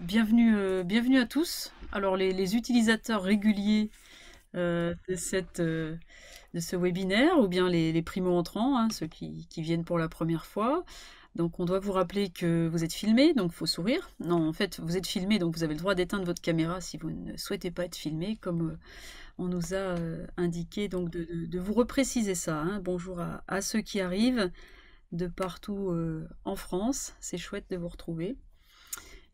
bienvenue à tous. Alors les utilisateurs réguliers de ce webinaire, ou bien les primo-entrants, hein, ceux qui viennent pour la première fois. Donc on doit vous rappeler que vous êtes filmé, donc il faut sourire. Non, en fait, vous êtes filmé, donc vous avez le droit d'éteindre votre caméra si vous ne souhaitez pas être filmé, comme on nous a indiqué donc de vous repréciser ça, hein. Bonjour à ceux qui arrivent de partout en France, c'est chouette de vous retrouver.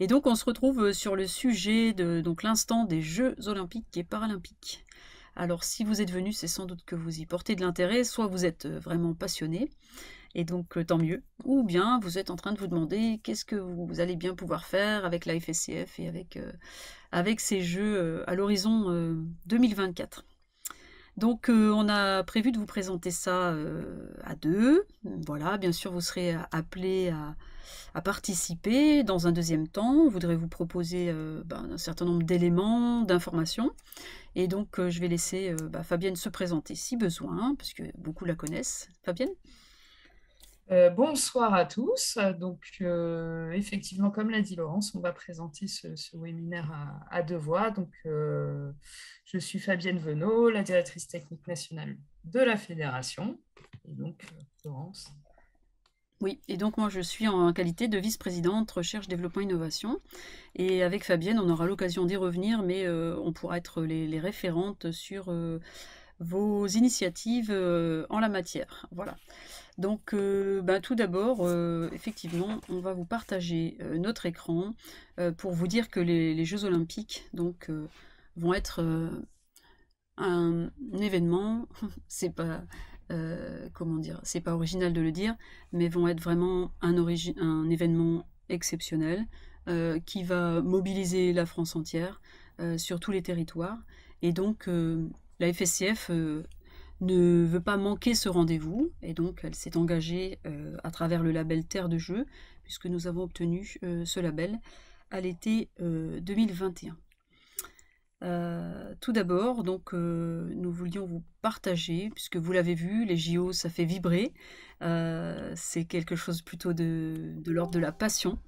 Et donc on se retrouve sur le sujet de donc l'instant des Jeux olympiques et paralympiques. Alors si vous êtes venu, c'est sans doute que vous y portez de l'intérêt, soit vous êtes vraiment passionné, et donc tant mieux, ou bien vous êtes en train de vous demander qu'est-ce que vous allez bien pouvoir faire avec la FSCF et avec ces Jeux à l'horizon 2024. Donc on a prévu de vous présenter ça à deux. Voilà, bien sûr vous serez appelés à participer dans un deuxième temps. On voudrait vous proposer un certain nombre d'éléments, d'informations. Et donc je vais laisser Fabienne se présenter si besoin, parce que beaucoup la connaissent. Fabienne? Bonsoir à tous. Effectivement, comme l'a dit Laurence, on va présenter ce webinaire à deux voix. Je suis Fabienne Venot, la directrice technique nationale de la fédération. Et donc, Laurence. Oui, et donc moi je suis en qualité de vice-présidente recherche, développement, innovation. Et avec Fabienne, on aura l'occasion d'y revenir, mais on pourra être les référentes sur vos initiatives en la matière. Voilà. Donc, tout d'abord, effectivement, on va vous partager notre écran pour vous dire que les Jeux Olympiques vont être un événement. C'est pas comment dire, c'est pas original de le dire, mais vont être vraiment un événement exceptionnel qui va mobiliser la France entière sur tous les territoires. Et donc, la FSCF ne veut pas manquer ce rendez-vous, et donc elle s'est engagée à travers le label Terre de Jeux, puisque nous avons obtenu ce label à l'été 2021. Tout d'abord, nous voulions vous partager, puisque vous l'avez vu, les JO, ça fait vibrer. C'est quelque chose plutôt de l'ordre de la passion.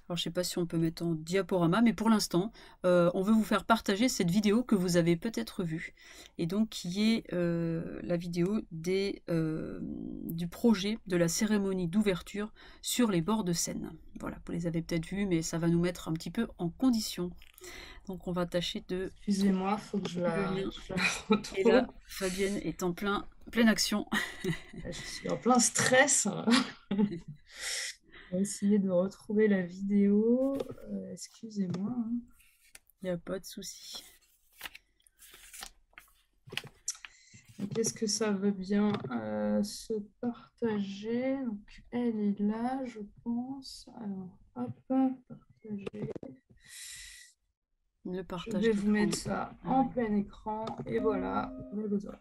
Alors, je ne sais pas si on peut mettre en diaporama, mais pour l'instant, on veut vous faire partager cette vidéo que vous avez peut-être vue, et donc qui est la vidéo du projet de la cérémonie d'ouverture sur les bords de Seine. Voilà, vous les avez peut-être vus, mais ça va nous mettre un petit peu en condition. Donc, on va tâcher de Excusez-moi, il faut que le lien. je la Et retrouve. là, Fabienne est en pleine action. Je suis en plein stress. On va essayer de retrouver la vidéo. Excusez-moi, hein. Il n'y a pas de souci. Qu'est-ce que ça veut bien se partager? Donc, elle est là, je pense. Alors, hop, partager. Le Je partage vais vous d'écran. mettre ça Ah en oui. plein écran. Et voilà, vous aurez.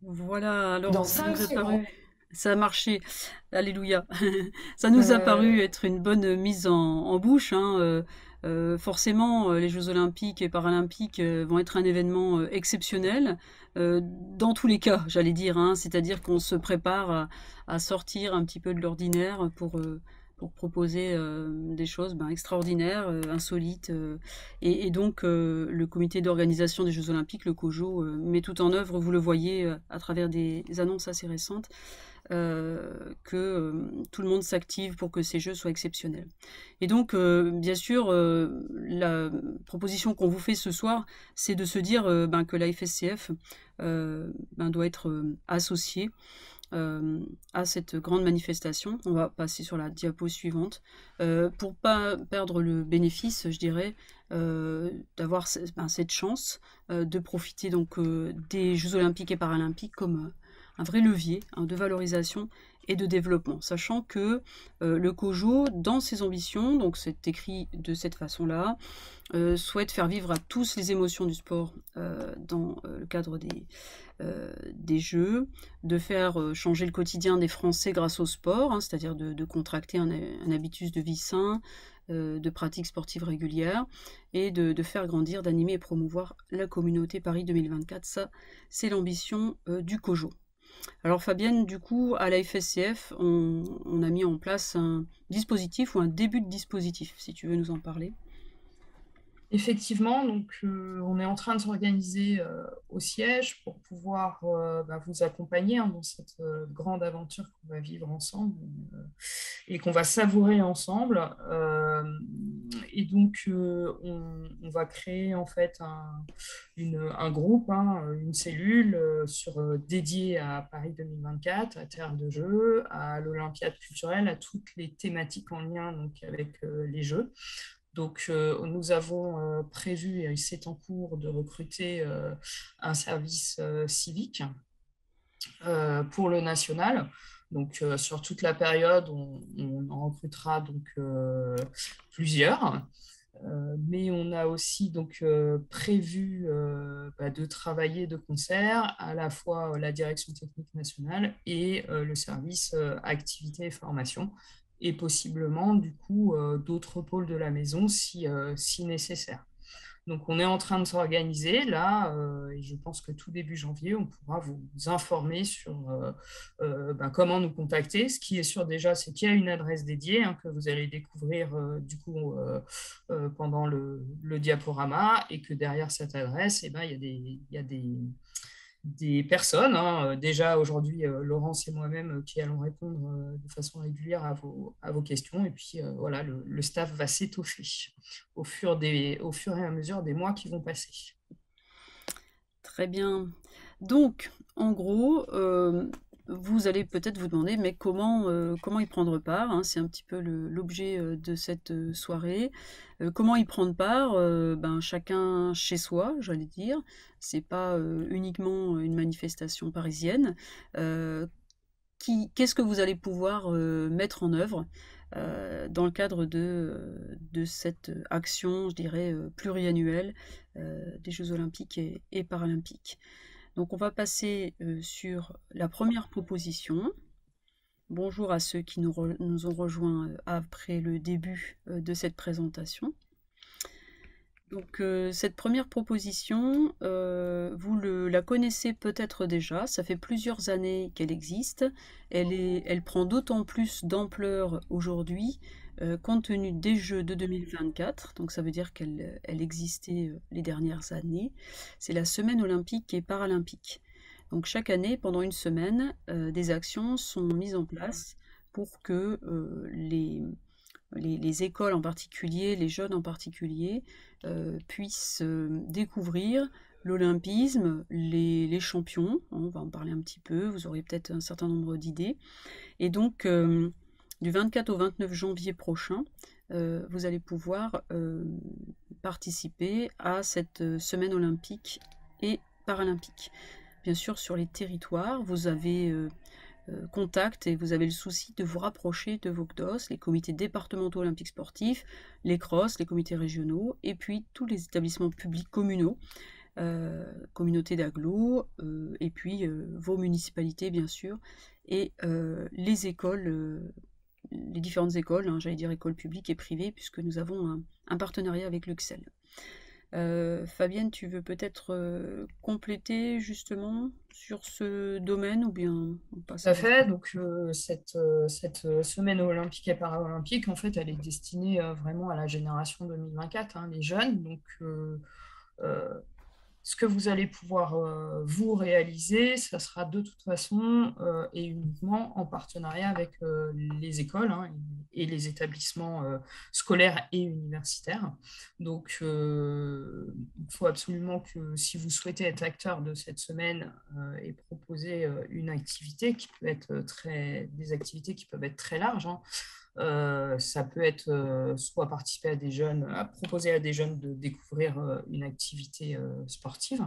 Voilà, alors Dans ça 5 nous a paru secondes. Ça a marché, alléluia. Ça nous a paru être une bonne mise en bouche, hein. Forcément, les Jeux Olympiques et Paralympiques vont être un événement exceptionnel, dans tous les cas, j'allais dire, hein. C'est-à-dire qu'on se prépare à sortir un petit peu de l'ordinaire pour proposer des choses extraordinaires, insolites. Et donc, le comité d'organisation des Jeux Olympiques, le COJO, met tout en œuvre, vous le voyez à travers des annonces assez récentes, que tout le monde s'active pour que ces jeux soient exceptionnels. Et donc, bien sûr, la proposition qu'on vous fait ce soir, c'est de se dire que la FSCF doit être associée à cette grande manifestation. On va passer sur la diapo suivante. Pour pas perdre le bénéfice, je dirais, d'avoir cette chance de profiter donc des Jeux Olympiques et Paralympiques comme un vrai levier de valorisation et de développement, sachant que le COJO, dans ses ambitions, donc c'est écrit de cette façon-là, souhaite faire vivre à tous les émotions du sport dans le cadre des Jeux, de faire changer le quotidien des Français grâce au sport, hein, c'est-à-dire de contracter un habitus de vie sain, de pratiques sportives régulières, et de faire grandir, d'animer et promouvoir la communauté Paris 2024. Ça, c'est l'ambition du COJO. Alors Fabienne, du coup, à la FSCF, on a mis en place un dispositif ou un début de dispositif, si tu veux nous en parler. Effectivement, donc on est en train de s'organiser au siège pour pouvoir vous accompagner dans cette grande aventure qu'on va vivre ensemble et qu'on va savourer ensemble. Et donc, on va créer en fait un groupe, hein, une cellule dédiée à Paris 2024, à Terre de Jeux, à l'Olympiade culturelle, à toutes les thématiques en lien donc, avec les Jeux. Donc, nous avons prévu, et c'est en cours, de recruter un service civique pour le national. Donc, sur toute la période, on en recrutera donc, plusieurs. Mais on a aussi donc, prévu de travailler de concert à la fois la direction technique nationale et le service activité et formation, et possiblement du coup d'autres pôles de la maison si nécessaire. Donc on est en train de s'organiser là et je pense que tout début janvier, on pourra vous informer sur comment nous contacter. Ce qui est sûr déjà, c'est qu'il y a une adresse dédiée hein, que vous allez découvrir du coup pendant le diaporama, et que derrière cette adresse, il y a des personnes, hein, déjà aujourd'hui, Laurence et moi-même, qui allons répondre de façon régulière à vos questions. Et puis voilà, le staff va s'étoffer au fur et à mesure des mois qui vont passer. Très bien. Donc, en gros, vous allez peut-être vous demander, mais comment y prendre part, hein, c'est un petit peu l'objet de cette soirée. Comment y prendre part? Chacun chez soi, j'allais dire. C'est pas uniquement une manifestation parisienne. Qu'est-ce que vous allez pouvoir mettre en œuvre dans le cadre de cette action, je dirais, pluriannuelle des Jeux Olympiques et Paralympiques. Donc on va passer sur la première proposition. Bonjour à ceux qui nous ont rejoints après le début de cette présentation. Donc cette première proposition, vous la connaissez peut-être déjà, ça fait plusieurs années qu'elle existe. Elle prend d'autant plus d'ampleur aujourd'hui compte tenu des Jeux de 2024, donc ça veut dire qu'elle existait les dernières années. C'est la semaine olympique et paralympique. Donc chaque année, pendant une semaine, des actions sont mises en place pour que les écoles en particulier, les jeunes en particulier, puissent découvrir l'olympisme, les champions, on va en parler un petit peu, vous aurez peut-être un certain nombre d'idées. Et donc, du 24 au 29 janvier prochain, vous allez pouvoir participer à cette semaine olympique et paralympique. Bien sûr, sur les territoires, vous avez contact et vous avez le souci de vous rapprocher de vos CDOS, les comités départementaux olympiques sportifs, les CROSS, les comités régionaux, et puis tous les établissements publics communaux communauté d'agglos, et puis vos municipalités bien sûr, et les écoles, les différentes écoles, hein, j'allais dire écoles publiques et privées, puisque nous avons un partenariat avec l'UXEL. Fabienne, tu veux peut-être compléter justement sur ce domaine ou bien on passe Tout à à la fait. suite? Donc, cette semaine olympique et paralympique, en fait, elle est destinée vraiment à la génération 2024, hein, les jeunes. Donc, euh, ce que vous allez pouvoir vous réaliser, ça sera de toute façon et uniquement en partenariat avec les écoles, hein, et les établissements scolaires et universitaires. Donc, il faut absolument que si vous souhaitez être acteur de cette semaine et proposer une activité qui peut être des activités qui peuvent être très larges, hein. Ça peut être soit participer à des jeunes, à proposer à des jeunes de découvrir une activité sportive,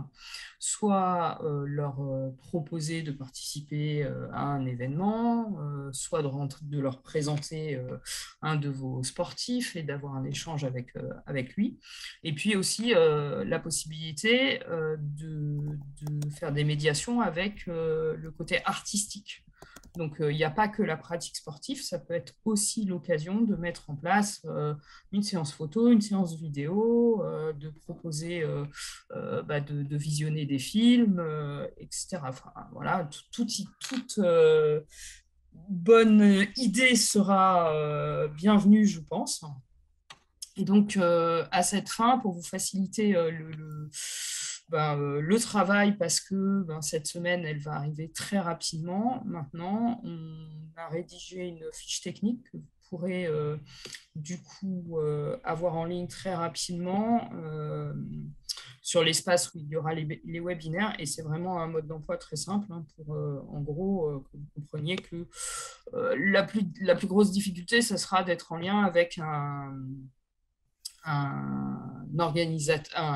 soit leur proposer de participer à un événement, soit de leur présenter un de vos sportifs et d'avoir un échange avec lui. Et puis aussi la possibilité de faire des médiations avec le côté artistique. Donc, il n'y a pas que la pratique sportive, ça peut être aussi l'occasion de mettre en place une séance photo, une séance vidéo, de proposer de visionner des films, etc. Enfin, voilà, toute bonne idée sera bienvenue, je pense. Et donc, à cette fin, pour vous faciliter le travail, parce que cette semaine, elle va arriver très rapidement, maintenant, on a rédigé une fiche technique que vous pourrez du coup avoir en ligne très rapidement sur l'espace où il y aura les webinaires. Et c'est vraiment un mode d'emploi très simple, hein, pour, en gros, que vous compreniez que la plus grosse difficulté, ce sera d'être en lien avec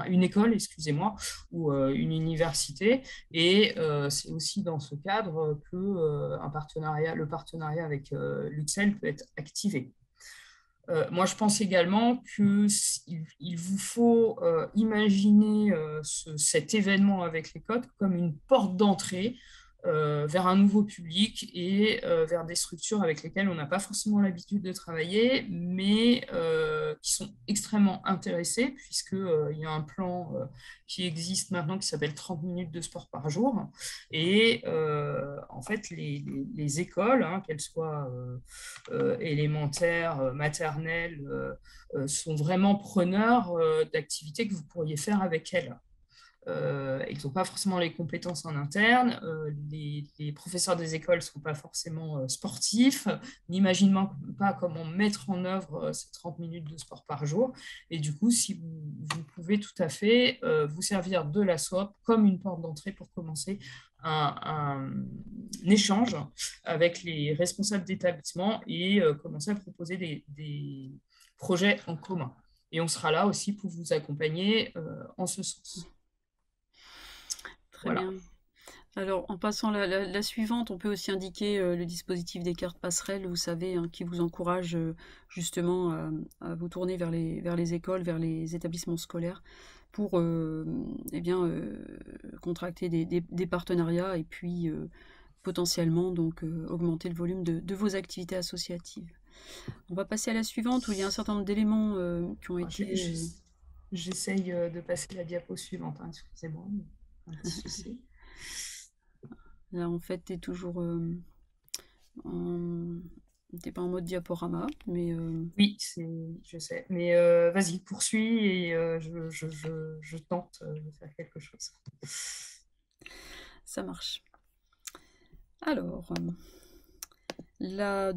une école, excusez-moi, ou une université. Et c'est aussi dans ce cadre que le partenariat avec l'UXEL peut être activé. Moi, je pense également qu'il vous faut imaginer cet événement avec les codes comme une porte d'entrée vers un nouveau public et vers des structures avec lesquelles on n'a pas forcément l'habitude de travailler, mais qui sont extrêmement intéressées, puisqu'il y a un plan qui existe maintenant qui s'appelle 30 minutes de sport par jour. Et en fait, les écoles, hein, qu'elles soient élémentaires, maternelles, sont vraiment preneurs d'activités que vous pourriez faire avec elles. Ils n'ont pas forcément les compétences en interne, les professeurs des écoles ne sont pas forcément sportifs, n'imaginent pas comment mettre en œuvre ces 30 minutes de sport par jour. Et du coup, si vous pouvez tout à fait vous servir de la SWAP comme une porte d'entrée pour commencer un échange avec les responsables d'établissement et commencer à proposer des projets en commun. Et on sera là aussi pour vous accompagner en ce sens. Très Voilà. bien. Alors, en passant la suivante, on peut aussi indiquer le dispositif des cartes passerelles, vous savez, hein, qui vous encourage justement à vous tourner vers les écoles, vers les établissements scolaires pour eh bien, contracter des partenariats et puis potentiellement donc augmenter le volume de vos activités associatives. On va passer à la suivante où il y a un certain nombre d'éléments qui ont été... J'essaye de passer la diapo suivante, hein, excusez-moi, un petit souci. Là, en fait, tu es toujours en... T'es pas en mode diaporama, mais... Oui, je sais. Mais vas-y, poursuis et je tente de faire quelque chose. Ça marche. Alors, la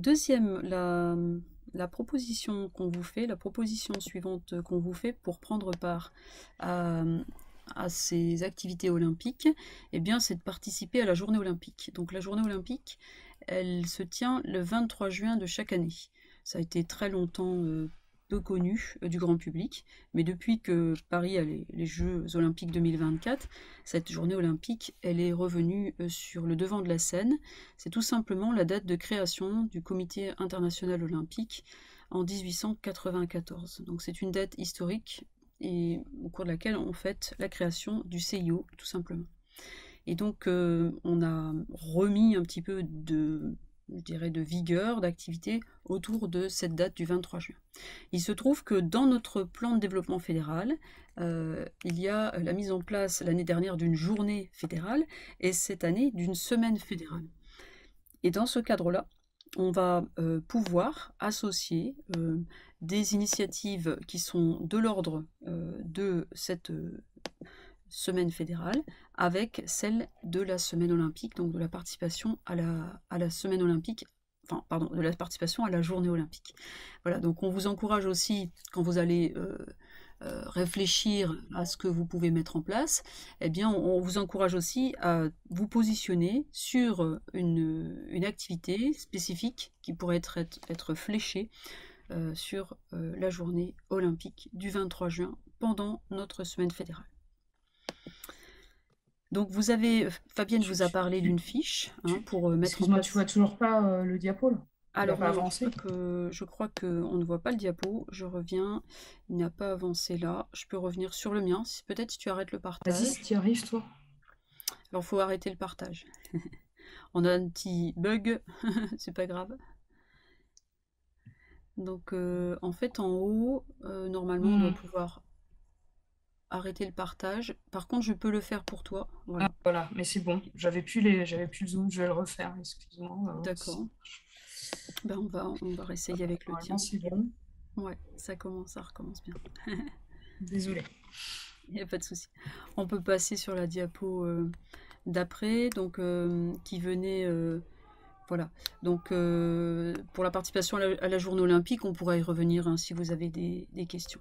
proposition qu'on vous fait, la proposition suivante qu'on vous fait pour prendre part à ces activités olympiques, eh bien, c'est de participer à la journée olympique. Donc la journée olympique, elle se tient le 23 juin de chaque année. Ça a été très longtemps peu connu du grand public, mais depuis que Paris a les Jeux olympiques 2024, cette journée olympique, elle est revenue sur le devant de la scène. C'est tout simplement la date de création du Comité international olympique en 1894. Donc c'est une date historique et au cours de laquelle on fête la création du CIO, tout simplement. Et donc, on a remis un petit peu je dirais, de vigueur, d'activité autour de cette date du 23 juin. Il se trouve que dans notre plan de développement fédéral, il y a la mise en place l'année dernière d'une journée fédérale et cette année d'une semaine fédérale. Et dans ce cadre-là, on va pouvoir associer des initiatives qui sont de l'ordre de cette semaine fédérale avec celle de la semaine olympique, donc de la participation à la semaine olympique, enfin, pardon, de la participation à la journée olympique. Voilà, donc on vous encourage aussi, quand vous allez réfléchir à ce que vous pouvez mettre en place, eh bien, on vous encourage aussi à vous positionner sur une activité spécifique qui pourrait être fléchée sur la journée olympique du 23 juin pendant notre semaine fédérale. Donc Fabienne vous a parlé d'une fiche pour mettre en Excuse-moi, place. tu vois toujours pas le diapo là? Il n'a Alors pas non, avancé? je crois qu'on ne voit pas le diapo. Je reviens, il n'a pas avancé là. Je peux revenir sur le mien. Peut-être si tu arrêtes le Vas-y, partage. si tu y arrives, toi. Alors il faut arrêter le partage. On a un petit bug, c'est pas grave. Donc en fait en haut, normalement on doit pouvoir arrêter le partage. Par contre je peux le faire pour toi. Voilà. Ah, voilà, mais c'est bon. J'avais plus le zoom, je vais le refaire. Excuse-moi. D'accord. Ben, on va réessayer avec le tien. C'est bon. Ouais, ça recommence bien. Désolée. Il n'y a pas de souci. On peut passer sur la diapo d'après, donc qui venait, voilà. Donc pour la participation à la journée olympique, on pourra y revenir si vous avez des questions.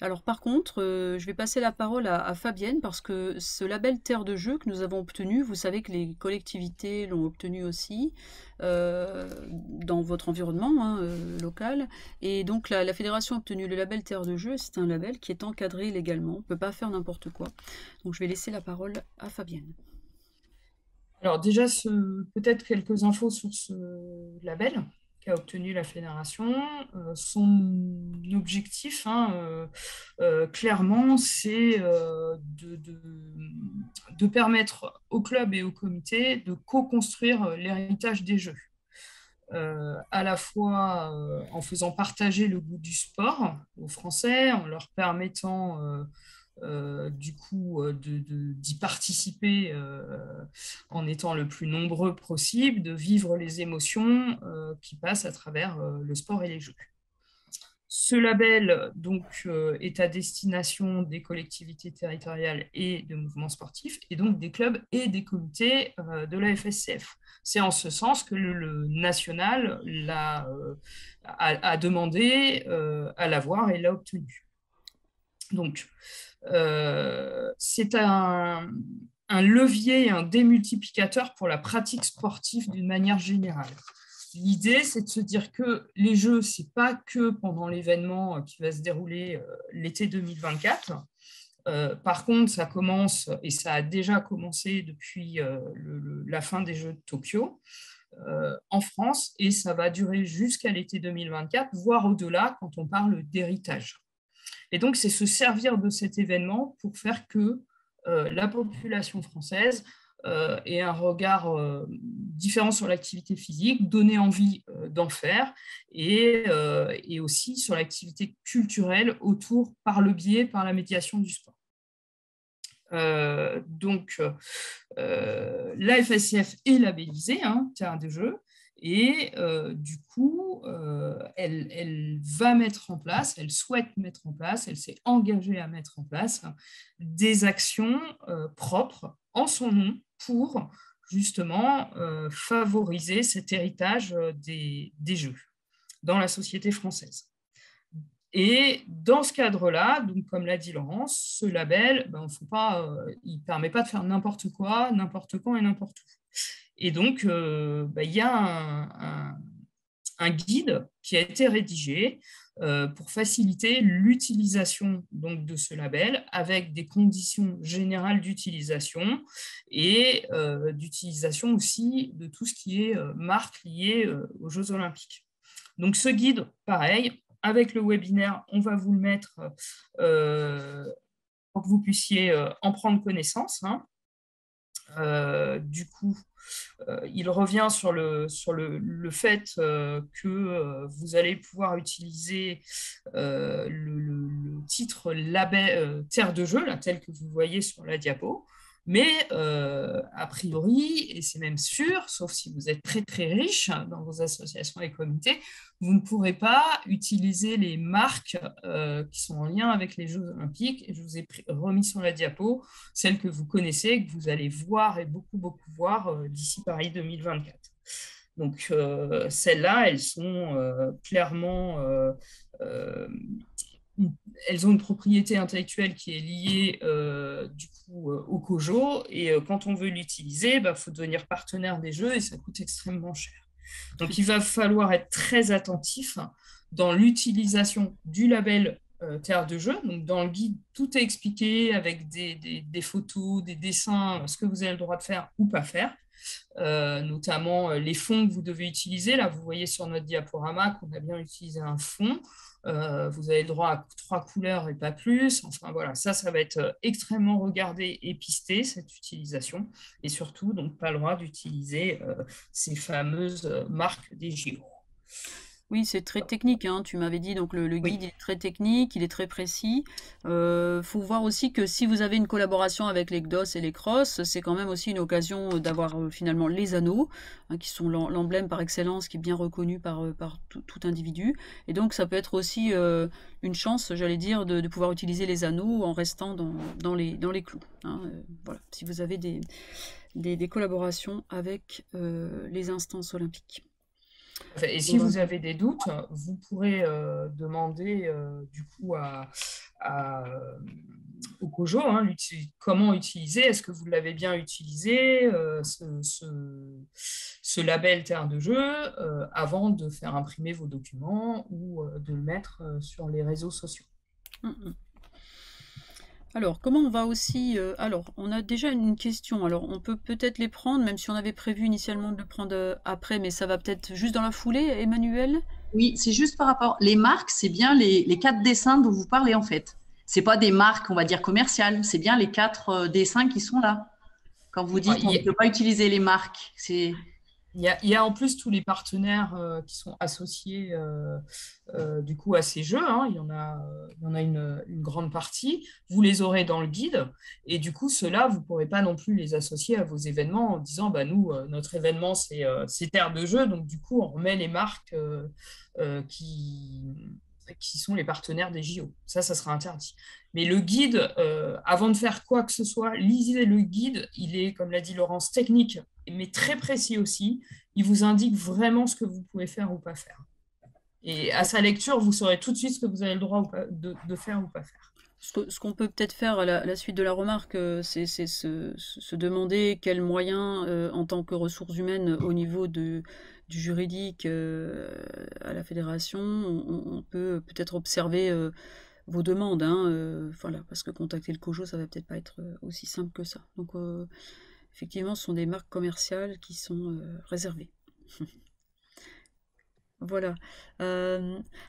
Alors par contre, je vais passer la parole à Fabienne parce que ce label Terre de Jeux que nous avons obtenu, vous savez que les collectivités l'ont obtenu aussi dans votre environnement local. Et donc la fédération a obtenu le label Terre de Jeux, c'est un label qui est encadré légalement, on ne peut pas faire n'importe quoi. Donc je vais laisser la parole à Fabienne. Alors déjà, peut-être quelques infos sur ce label qu'a obtenu la fédération. Son objectif, clairement, c'est de permettre aux clubs et aux comités de co-construire l'héritage des Jeux. À la fois en faisant partager le goût du sport aux Français, en leur permettant du coup d'y participer en étant le plus nombreux possible, de vivre les émotions qui passent à travers le sport et les jeux. Ce label donc, est à destination des collectivités territoriales et de mouvements sportifs, et donc des clubs et des comités de la FSCF. C'est en ce sens que le national a demandé à l'avoir et l'a obtenu. Donc, c'est un levier, un démultiplicateur pour la pratique sportive d'une manière générale. L'idée, c'est de se dire que les Jeux, ce n'est pas que pendant l'événement qui va se dérouler l'été 2024. Par contre, ça commence, et ça a déjà commencé depuis la fin des Jeux de Tokyo, en France, et ça va durer jusqu'à l'été 2024, voire au-delà quand on parle d'héritage. Et donc, c'est se servir de cet événement pour faire que la population française ait un regard différent sur l'activité physique, donner envie d'en faire, et aussi sur l'activité culturelle autour, par la médiation du sport. Donc, la FSCF est labellisée, terrain de jeu, et du coup, elle va mettre en place, elle souhaite mettre en place, elle s'est engagée à mettre en place des actions propres en son nom pour justement favoriser cet héritage des Jeux dans la société française. Et dans ce cadre-là, donc comme l'a dit Laurence, ce label, il ne permet pas de faire n'importe quoi, n'importe quand et n'importe où. Et donc, il y a un guide qui a été rédigé pour faciliter l'utilisation de ce label avec des conditions générales d'utilisation et d'utilisation aussi de tout ce qui est marque liée aux Jeux olympiques. Donc, ce guide, pareil, avec le webinaire, on va vous le mettre pour que vous puissiez en prendre connaissance. Hein. Du coup, il revient sur le fait que vous allez pouvoir utiliser le titre label, Terre de jeu, là, tel que vous voyez sur la diapo. Mais a priori, et c'est même sûr, sauf si vous êtes très très riche dans vos associations et comités, vous ne pourrez pas utiliser les marques qui sont en lien avec les Jeux Olympiques. Et je vous ai remis sur la diapo celles que vous connaissez, que vous allez voir et beaucoup voir d'ici Paris 2024. Donc celles-là, elles sont clairement elles ont une propriété intellectuelle qui est liée du coup au COJO, et quand on veut l'utiliser, faut devenir partenaire des jeux et ça coûte extrêmement cher. Donc il va falloir être très attentif dans l'utilisation du label Terre de jeu. Donc dans le guide, tout est expliqué avec des photos, des dessins, ce que vous avez le droit de faire ou pas faire. Notamment les fonds que vous devez utiliser. Là, vous voyez sur notre diaporama qu'on a bien utilisé un fond. Vous avez le droit à 3 couleurs et pas plus. Enfin voilà, ça va être extrêmement regardé et pisté, cette utilisation. Et surtout, donc pas le droit d'utiliser ces fameuses marques des JO. Oui, c'est très technique, hein. Tu m'avais dit, donc le guide Oui. est très technique, il est très précis. Faut voir aussi que si vous avez une collaboration avec les GDOS et les CROSS, c'est quand même aussi une occasion d'avoir finalement les anneaux, hein, qui sont l'emblème par excellence, qui est bien reconnu par tout individu. Et donc ça peut être aussi une chance, j'allais dire, de pouvoir utiliser les anneaux en restant dans les clous. Hein. Voilà, si vous avez des collaborations avec les instances olympiques. Et si vous avez des doutes, vous pourrez demander du coup au COJO comment utiliser, est-ce que vous l'avez bien utilisé, ce label Terre de jeu, avant de faire imprimer vos documents ou de le mettre sur les réseaux sociaux. Alors, comment on va aussi... alors, on a déjà une question. Alors, on peut peut-être les prendre, même si on avait prévu initialement de le prendre après, mais ça va peut-être juste dans la foulée, Emmanuel? Oui, c'est juste par rapport. Les marques, c'est bien les 4 dessins dont vous parlez en fait. C'est pas des marques, on va dire commerciales. C'est bien les 4 dessins qui sont là. Quand vous dites on ne peut pas utiliser les marques, c'est. Il y a en plus tous les partenaires qui sont associés du coup à ces jeux. Hein. Il y en a une grande partie. Vous les aurez dans le guide. Et du coup, ceux-là, vous ne pourrez pas non plus les associer à vos événements en disant, nous, notre événement, c'est Terre de jeu. Donc, du coup, on remet les marques qui sont les partenaires des JO. Ça sera interdit. Mais le guide, avant de faire quoi que ce soit, lisez le guide. Il est, comme l'a dit Laurence, technique, mais très précis aussi. Il vous indique vraiment ce que vous pouvez faire ou pas faire. Et à sa lecture, vous saurez tout de suite ce que vous avez le droit de faire ou pas faire. Ce qu'on peut peut-être faire à la suite de la remarque, c'est se demander quels moyens, en tant que ressources humaines, au niveau du juridique à la fédération, on peut peut-être observer vos demandes. Hein, voilà, parce que contacter le COJO, ça va peut-être pas être aussi simple que ça. Donc, effectivement, ce sont des marques commerciales qui sont réservées. Voilà.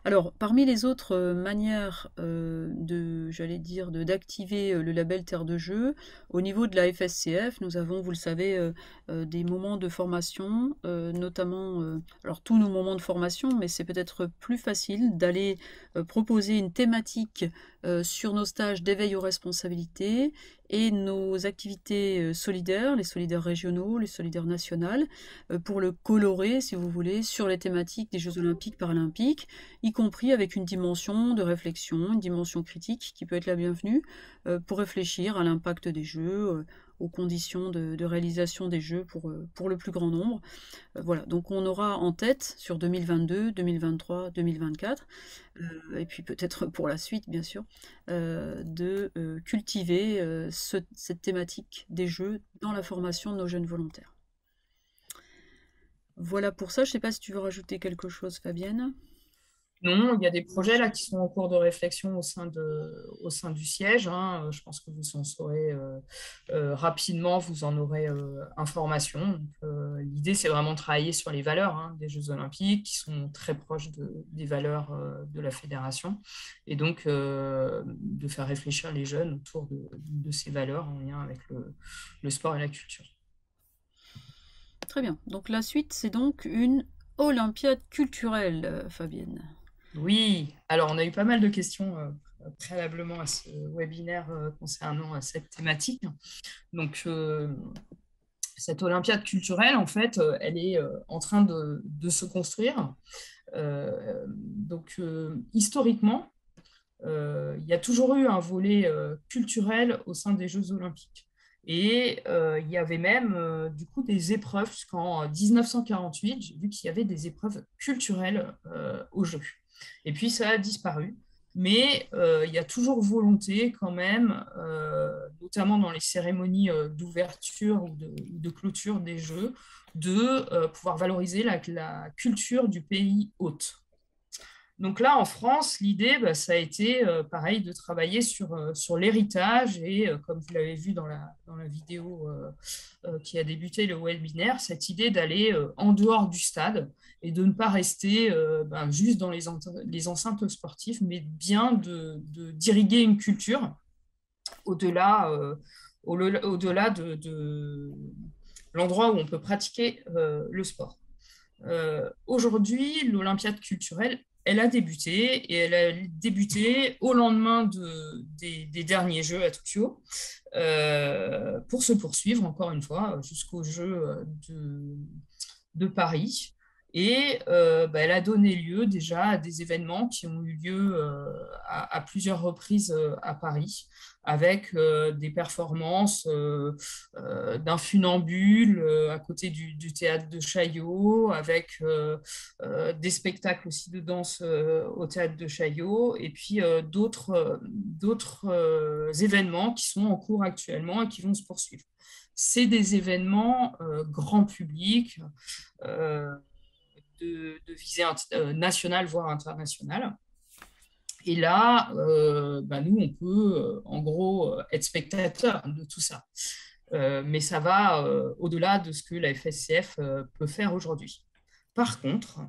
Alors, parmi les autres manières j'allais dire, d'activer le label Terre de jeu, au niveau de la FSCF, nous avons, vous le savez, des moments de formation, notamment, alors tous nos moments de formation, mais c'est peut-être plus facile d'aller proposer une thématique sur nos stages d'éveil aux responsabilités et nos activités solidaires, les solidaires régionaux, les solidaires nationales, pour le colorer, si vous voulez, sur les thématiques des Jeux olympiques, paralympiques, y compris avec une dimension de réflexion, une dimension critique qui peut être la bienvenue, pour réfléchir à l'impact des Jeux, aux conditions de réalisation des Jeux pour le plus grand nombre. Voilà, donc on aura en tête sur 2022, 2023, 2024, et puis peut-être pour la suite, bien sûr, de cultiver cette thématique des Jeux dans la formation de nos jeunes volontaires. Voilà pour ça. Je ne sais pas si tu veux rajouter quelque chose, Fabienne. Non, il y a des projets là qui sont en cours de réflexion au sein du siège, hein. Je pense que vous en saurez rapidement, vous en aurez information. Donc, l'idée, c'est vraiment de travailler sur les valeurs, hein, des Jeux Olympiques, qui sont très proches des valeurs de la fédération, et donc de faire réfléchir les jeunes autour de ces valeurs en lien avec le sport et la culture. Très bien. Donc la suite, c'est donc une Olympiade culturelle, Fabienne. Oui, alors on a eu pas mal de questions préalablement à ce webinaire concernant cette thématique. Donc, cette Olympiade culturelle, en fait, elle est en train de se construire. Historiquement, il y a toujours eu un volet culturel au sein des Jeux Olympiques. Et il y avait même du coup des épreuves jusqu'en 1948, j'ai vu qu'il y avait des épreuves culturelles aux Jeux. Et puis ça a disparu. Mais il y a toujours volonté quand même, notamment dans les cérémonies d'ouverture ou de clôture des Jeux, de pouvoir valoriser la culture du pays hôte. Donc là, en France, l'idée, ça a été pareil de travailler sur l'héritage et, comme vous l'avez vu dans la vidéo qui a débuté le webinaire, cette idée d'aller en dehors du stade et de ne pas rester juste dans les enceintes sportives, mais bien d'irriguer une culture au-delà au-delà de l'endroit où on peut pratiquer le sport. Aujourd'hui, l'Olympiade culturelle, elle a débuté et elle a débuté au lendemain des derniers Jeux à Tokyo pour se poursuivre encore une fois jusqu'aux Jeux de Paris. Et elle a donné lieu déjà à des événements qui ont eu lieu à plusieurs reprises à Paris, avec des performances d'un funambule à côté du théâtre de Chaillot, avec des spectacles aussi de danse au théâtre de Chaillot, et puis d'autres événements qui sont en cours actuellement et qui vont se poursuivre. C'est des événements grand public, de visée nationale, voire internationale. Et là, nous, on peut, en gros, être spectateur de tout ça. Mais ça va au-delà de ce que la FSCF peut faire aujourd'hui. Par contre,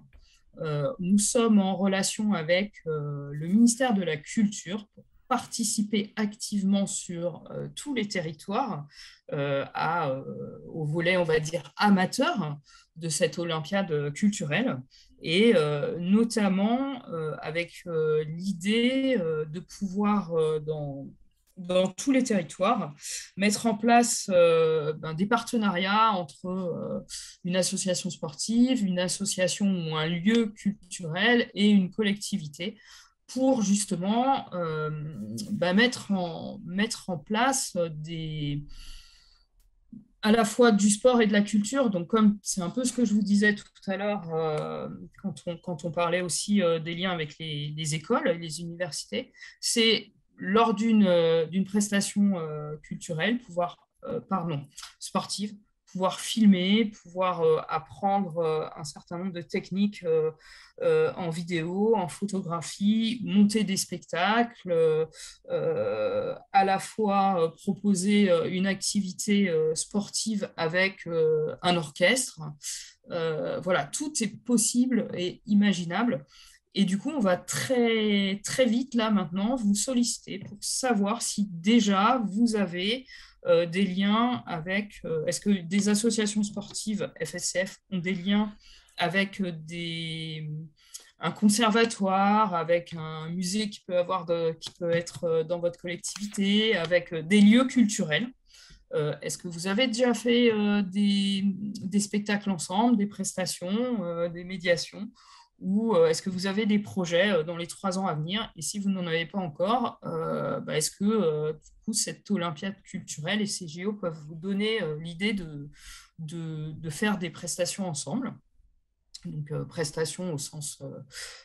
nous sommes en relation avec le ministère de la Culture pour participer activement sur tous les territoires au volet, on va dire, amateur de cette Olympiade culturelle, et notamment avec l'idée de pouvoir, dans tous les territoires, mettre en place des partenariats entre une association sportive, une association ou un lieu culturel et une collectivité pour justement mettre en place à la fois du sport et de la culture. Donc, comme c'est un peu ce que je vous disais tout à l'heure quand on parlait aussi des liens avec les écoles et les universités, c'est lors d'une prestation culturelle, sportive, pouvoir filmer, pouvoir apprendre un certain nombre de techniques en vidéo, en photographie, monter des spectacles, à la fois proposer une activité sportive avec un orchestre. Voilà, tout est possible et imaginable. Et du coup, on va très, très vite, là, maintenant, vous solliciter pour savoir si déjà vous avez des liens avec... est-ce que des associations sportives FSCF ont des liens avec un conservatoire, avec un musée qui peut être dans votre collectivité, avec des lieux culturels? Est-ce que vous avez déjà fait des spectacles ensemble, des prestations, des médiations, ou est-ce que vous avez des projets dans les 3 ans à venir? Et si vous n'en avez pas encore, est-ce que du coup, cette Olympiade culturelle et ces JO peuvent vous donner l'idée de faire des prestations ensemble? Donc, prestations au sens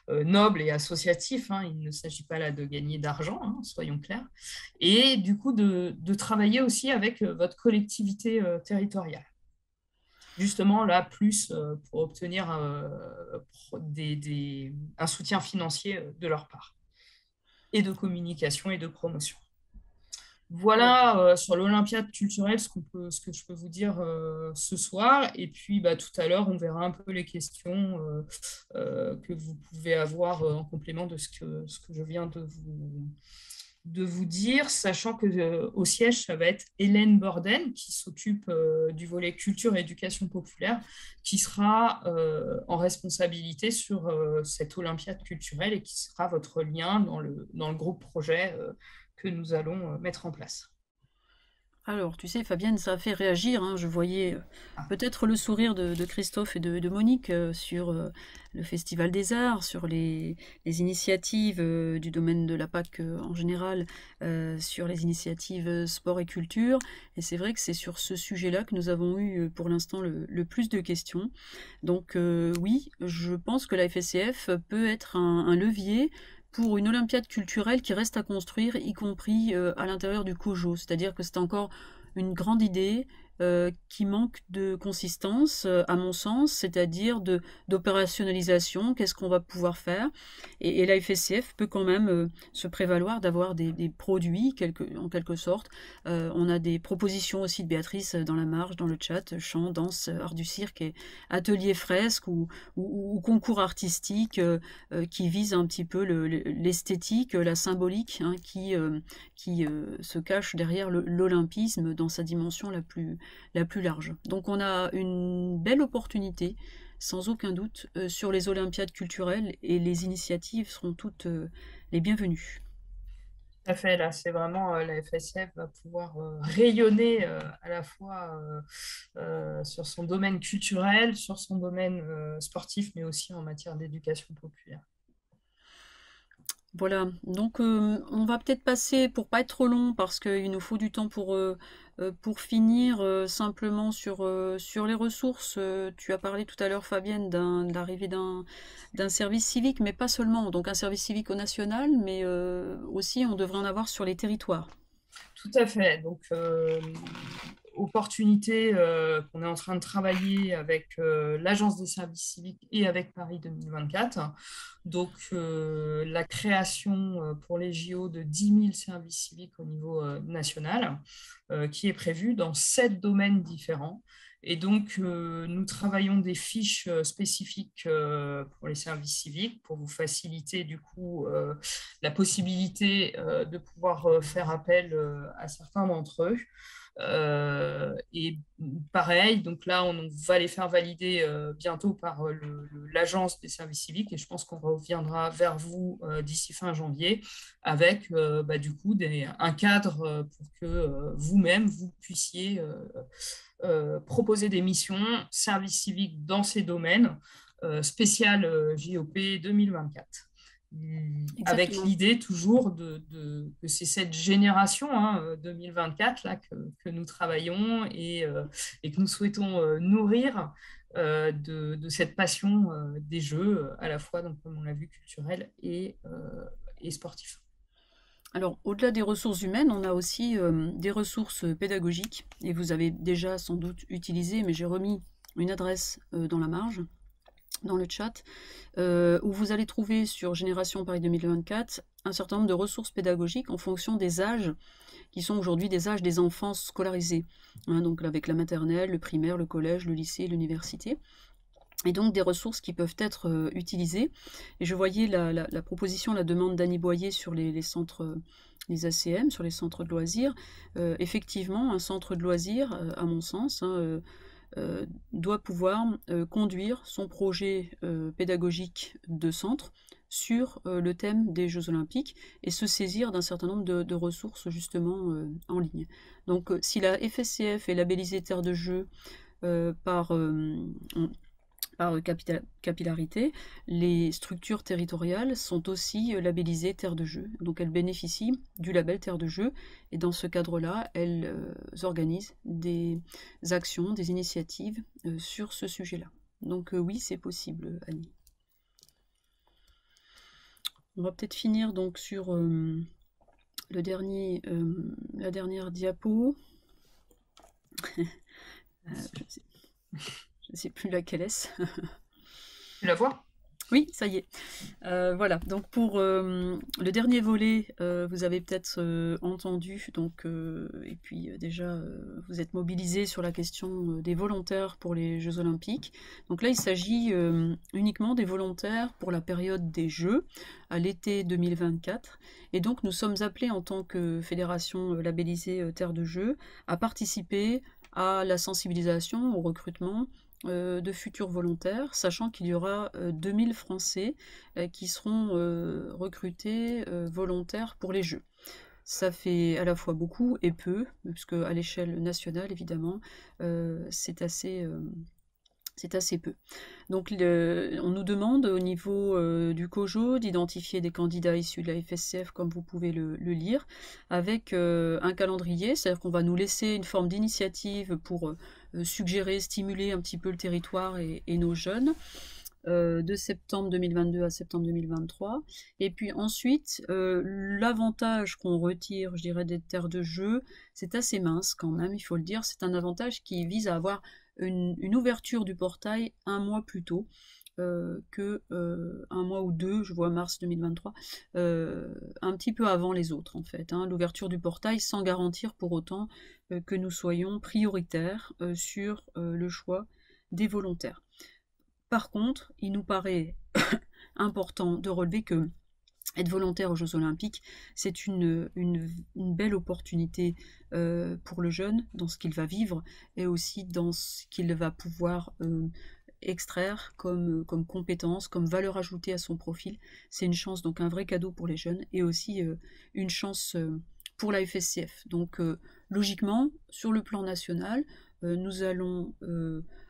noble et associatif, hein, il ne s'agit pas là de gagner d'argent, hein, soyons clairs, et du coup de travailler aussi avec votre collectivité territoriale. justement là plus pour obtenir un soutien financier de leur part, et de communication et de promotion. Voilà sur l'Olympiade culturelle ce que je peux vous dire ce soir. Et puis tout à l'heure, on verra un peu les questions que vous pouvez avoir en complément de ce que je viens de vous dire, sachant que au siège, ça va être Hélène Borden qui s'occupe du volet culture et éducation populaire, qui sera en responsabilité sur cette Olympiade culturelle et qui sera votre lien dans le groupe projet que nous allons mettre en place. Alors, tu sais, Fabienne, ça a fait réagir, hein. Je voyais peut-être le sourire de Christophe et de Monique sur le Festival des Arts, sur les initiatives du domaine de la PAC en général, sur les initiatives sport et culture. Et c'est vrai que c'est sur ce sujet-là que nous avons eu pour l'instant le plus de questions. Donc oui, je pense que la FSCF peut être un levier pour une Olympiade culturelle qui reste à construire, y compris à l'intérieur du COJO. C'est-à-dire que c'est encore une grande idée qui manque de consistance, à mon sens, c'est-à-dire d'opérationnalisation, qu'est-ce qu'on va pouvoir faire. Et la FSCF peut quand même se prévaloir d'avoir des produits, en quelque sorte. On a des propositions aussi de Béatrice dans la marge, dans le chat, chant, danse, art du cirque, et atelier fresque ou concours artistique qui vise un petit peu l'esthétique, la symbolique, hein, qui se cache derrière l'olympisme dans sa dimension la plus large. Donc on a une belle opportunité, sans aucun doute, sur les Olympiades culturelles, et les initiatives seront toutes les bienvenues. Tout à fait, là, c'est vraiment la FSF va pouvoir rayonner à la fois sur son domaine culturel, sur son domaine sportif, mais aussi en matière d'éducation populaire. Voilà, donc on va peut-être passer, pour pas être trop long, parce qu'il nous faut du temps pour finir, simplement sur les ressources. Tu as parlé tout à l'heure, Fabienne, de l'arrivée d'un service civique, mais pas seulement. Donc un service civique au national, mais aussi on devrait en avoir sur les territoires. Tout à fait. Donc, opportunité qu'on est en train de travailler avec l'Agence des services civiques et avec Paris 2024. Donc, la création pour les JO de 10 000 services civiques au niveau national, qui est prévue dans 7 domaines différents. Et donc, nous travaillons des fiches spécifiques pour les services civiques pour vous faciliter du coup la possibilité de pouvoir faire appel à certains d'entre eux. Et pareil, donc là, on va les faire valider bientôt par l'Agence des services civiques, et je pense qu'on reviendra vers vous d'ici fin janvier avec du coup un cadre pour que vous-même, vous puissiez proposer des missions, services civiques dans ces domaines, spécial JOP 2024. Avec l'idée toujours que c'est cette génération 2024 là, que nous travaillons et que nous souhaitons nourrir de cette passion des jeux, à la fois, donc, comme on l'a vu, culturels et sportifs. Alors, au-delà des ressources humaines, on a aussi des ressources pédagogiques, et vous avez déjà sans doute utilisé, mais j'ai remis une adresse dans la marge, dans le chat, où vous allez trouver sur Génération Paris 2024 un certain nombre de ressources pédagogiques en fonction des âges qui sont aujourd'hui des âges des enfants scolarisés, hein, donc avec la maternelle, le primaire, le collège, le lycée, l'université. Et donc des ressources qui peuvent être utilisées. Et je voyais la proposition, la demande d'Annie Boyer sur les centres, les ACM, sur les centres de loisirs. Effectivement, un centre de loisirs, à mon sens, hein, doit pouvoir conduire son projet pédagogique de centre sur le thème des Jeux Olympiques et se saisir d'un certain nombre de ressources justement en ligne. Donc si la FSCF est labellisée Terre de Jeux par capillarité, les structures territoriales sont aussi labellisées Terre de Jeux. Donc elles bénéficient du label Terre de Jeux, et dans ce cadre-là, elles organisent des actions, des initiatives sur ce sujet-là. Donc oui, c'est possible, Annie. On va peut-être finir donc sur la dernière diapo. Je sais. je ne sais plus laquelle est-ce. Tu la vois? Oui, ça y est. Voilà, donc pour le dernier volet, vous avez peut-être entendu, donc, et puis déjà, vous êtes mobilisés sur la question des volontaires pour les Jeux Olympiques. Donc là, il s'agit uniquement des volontaires pour la période des Jeux, à l'été 2024. Et donc, nous sommes appelés en tant que fédération labellisée Terre de Jeux à participer à la sensibilisation, au recrutement de futurs volontaires, sachant qu'il y aura 2000 Français qui seront recrutés volontaires pour les Jeux. Ça fait à la fois beaucoup et peu, puisque à l'échelle nationale, évidemment, c'est assez peu. Donc on nous demande au niveau du COJO d'identifier des candidats issus de la FSCF, comme vous pouvez le lire, avec un calendrier, c'est-à-dire qu'on va nous laisser une forme d'initiative pour suggérer, stimuler un petit peu le territoire et nos jeunes, de septembre 2022 à septembre 2023. Et puis ensuite, l'avantage qu'on retire, je dirais, des terres de jeu, c'est assez mince quand même, il faut le dire. C'est un avantage qui vise à avoir une ouverture du portail un mois plus tôt que un mois ou deux, je vois mars 2023, un petit peu avant les autres en fait. Hein, l'ouverture du portail sans garantir pour autant que nous soyons prioritaires sur le choix des volontaires. Par contre, il nous paraît important de relever que être volontaire aux Jeux Olympiques, c'est une belle opportunité pour le jeune dans ce qu'il va vivre et aussi dans ce qu'il va pouvoir extraire comme compétences, comme valeur ajoutée à son profil. C'est une chance, donc un vrai cadeau pour les jeunes et aussi une chance pour la FSCF. Donc logiquement, sur le plan national, nous allons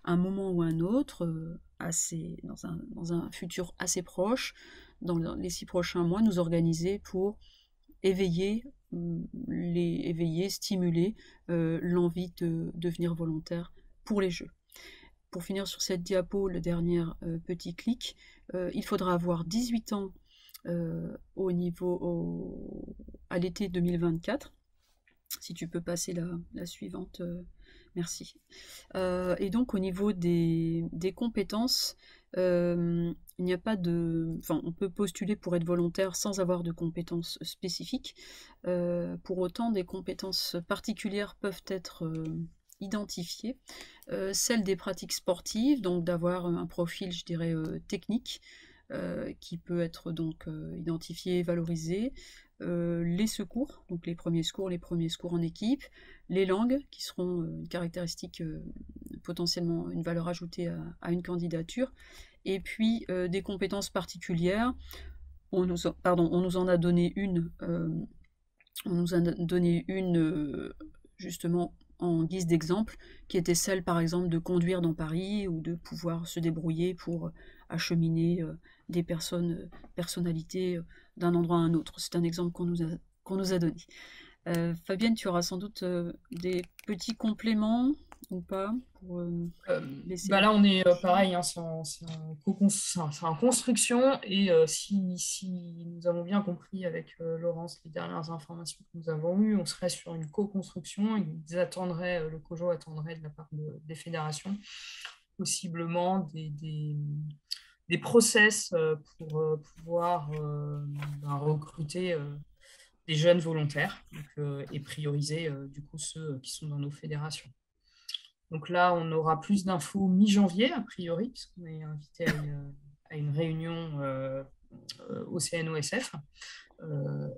un moment ou un autre, dans un futur assez proche, dans les 6 prochains mois, nous organiser pour éveiller, stimuler l'envie de devenir volontaire pour les Jeux. Pour finir sur cette diapo, le dernier petit clic, il faudra avoir 18 ans à l'été 2024. Si tu peux passer la suivante, merci. Et donc au niveau des compétences, il n'y a pas de... Enfin, on peut postuler pour être volontaire sans avoir de compétences spécifiques. Pour autant, des compétences particulières peuvent être identifiées. Celles des pratiques sportives, donc d'avoir un profil, je dirais, technique, qui peut être donc identifié, valorisé. Les secours, donc les premiers secours en équipe, les langues qui seront une caractéristique potentiellement une valeur ajoutée à une candidature, et puis des compétences particulières. On nous en a donné une, justement en guise d'exemple, qui était celle par exemple de conduire dans Paris ou de pouvoir se débrouiller pour acheminer des personnalités d'un endroit à un autre. C'est un exemple qu'on nous a donné. Fabienne, tu auras sans doute des petits compléments ou pas pour laisser... Là, on est pareil, hein, c'est en construction et si nous avons bien compris avec Laurence les dernières informations que nous avons eues, on serait sur une co-construction. Le COJO attendrait de la part des fédérations possiblement des process pour pouvoir recruter des jeunes volontaires et prioriser du coup ceux qui sont dans nos fédérations. Donc là, on aura plus d'infos mi-janvier, a priori, puisqu'on est invité à une réunion au CNOSF.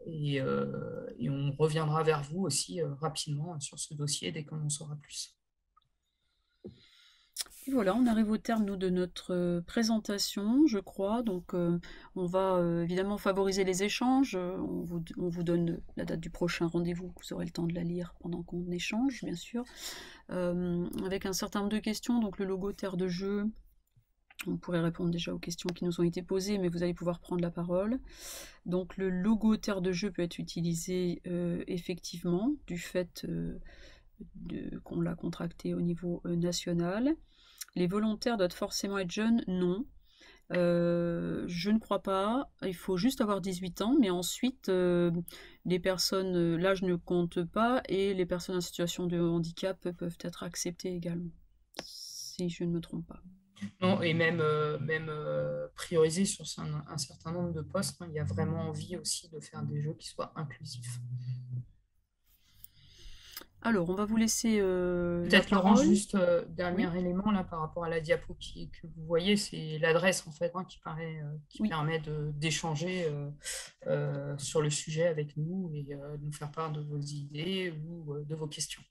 Et on reviendra vers vous aussi rapidement sur ce dossier dès qu'on en saura plus. Et voilà, on arrive au terme de notre présentation, je crois. Donc, on va évidemment favoriser les échanges. On vous donne la date du prochain rendez-vous. Vous aurez le temps de la lire pendant qu'on échange, bien sûr. Avec un certain nombre de questions. Donc, le logo Terre de Jeux. On pourrait répondre déjà aux questions qui nous ont été posées, mais vous allez pouvoir prendre la parole. Donc, le logo Terre de Jeux peut être utilisé effectivement du fait qu'on l'a contracté au niveau national. Les volontaires doivent forcément être jeunes? Non. Je ne crois pas. Il faut juste avoir 18 ans, mais ensuite, les personnes, l'âge ne compte pas, et les personnes en situation de handicap peuvent être acceptées également. si je ne me trompe pas. Non, et même, prioriser sur un certain nombre de postes, hein. Il y a vraiment envie aussi de faire des jeux qui soient inclusifs. Alors, on va vous laisser la Peut-être Laurent, parole. juste dernier élément là par rapport à la diapo que vous voyez, c'est l'adresse en fait, hein, qui permet d'échanger sur le sujet avec nous et de nous faire part de vos idées ou de vos questions.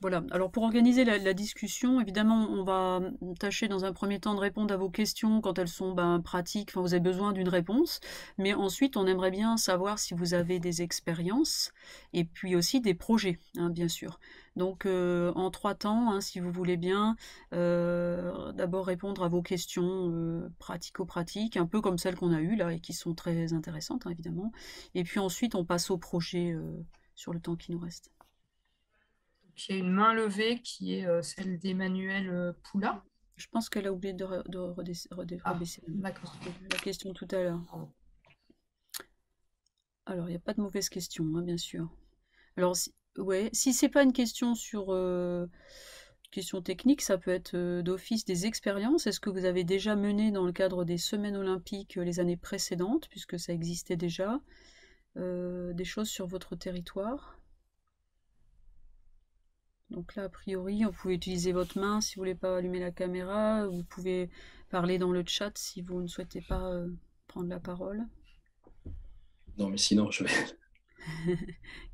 Voilà, alors pour organiser la discussion, évidemment, on va tâcher dans un premier temps de répondre à vos questions quand elles sont pratiques, enfin, vous avez besoin d'une réponse, mais ensuite on aimerait bien savoir si vous avez des expériences et puis aussi des projets, hein, bien sûr. Donc en 3 temps, hein, si vous voulez bien, d'abord répondre à vos questions pratico-pratiques, un peu comme celles qu'on a eues là et qui sont très intéressantes, hein, évidemment, et puis ensuite on passe au projet sur le temps qui nous reste. Il y a une main levée qui est celle d'Emmanuel Poula. Je pense qu'elle a oublié de rebaisser la question tout à l'heure. Alors, il n'y a pas de mauvaise question, hein, bien sûr. Alors, si c'est pas une question sur question technique, ça peut être d'office des expériences. Est-ce que vous avez déjà mené dans le cadre des semaines olympiques les années précédentes, puisque ça existait déjà, des choses sur votre territoire ? Donc là, a priori, vous pouvez utiliser votre main si vous voulez pas allumer la caméra. Vous pouvez parler dans le chat si vous ne souhaitez pas prendre la parole. Non, mais sinon, je vais...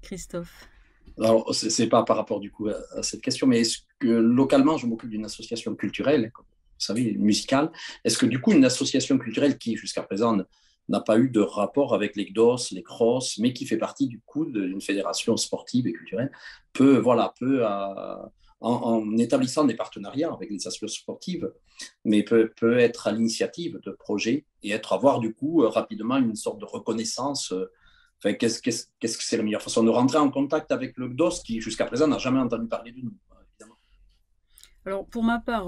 Christophe. Alors, c'est pas par rapport du coup à cette question, mais est-ce que localement, je m'occupe d'une association culturelle, vous savez, musicale. Est-ce que du coup, une association culturelle qui, jusqu'à présent, n'a pas eu de rapport avec les GDOS, les CROSS, mais qui fait partie du coup d'une fédération sportive et culturelle, peut en établissant des partenariats avec les associations sportives, mais peut être à l'initiative de projets et avoir du coup rapidement une sorte de reconnaissance. Enfin, qu'est-ce que c'est la meilleure façon de rentrer en contact avec le GDOS qui, jusqu'à présent, n'a jamais entendu parler de nous, évidemment. Alors, pour ma part,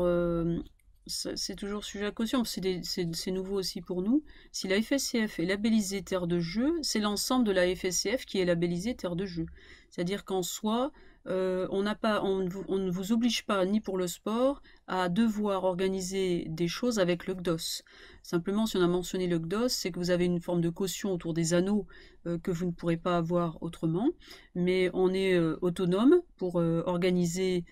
c'est toujours sujet à caution, c'est nouveau aussi pour nous. Si la FSCF est labellisée terre de jeu, c'est l'ensemble de la FSCF qui est labellisée terre de jeu. C'est-à-dire qu'en soi, on ne vous oblige pas, ni pour le sport, à devoir organiser des choses avec le GDOS. Simplement, si on a mentionné le GDOS, c'est que vous avez une forme de caution autour des anneaux que vous ne pourrez pas avoir autrement, mais on est autonome pour organiser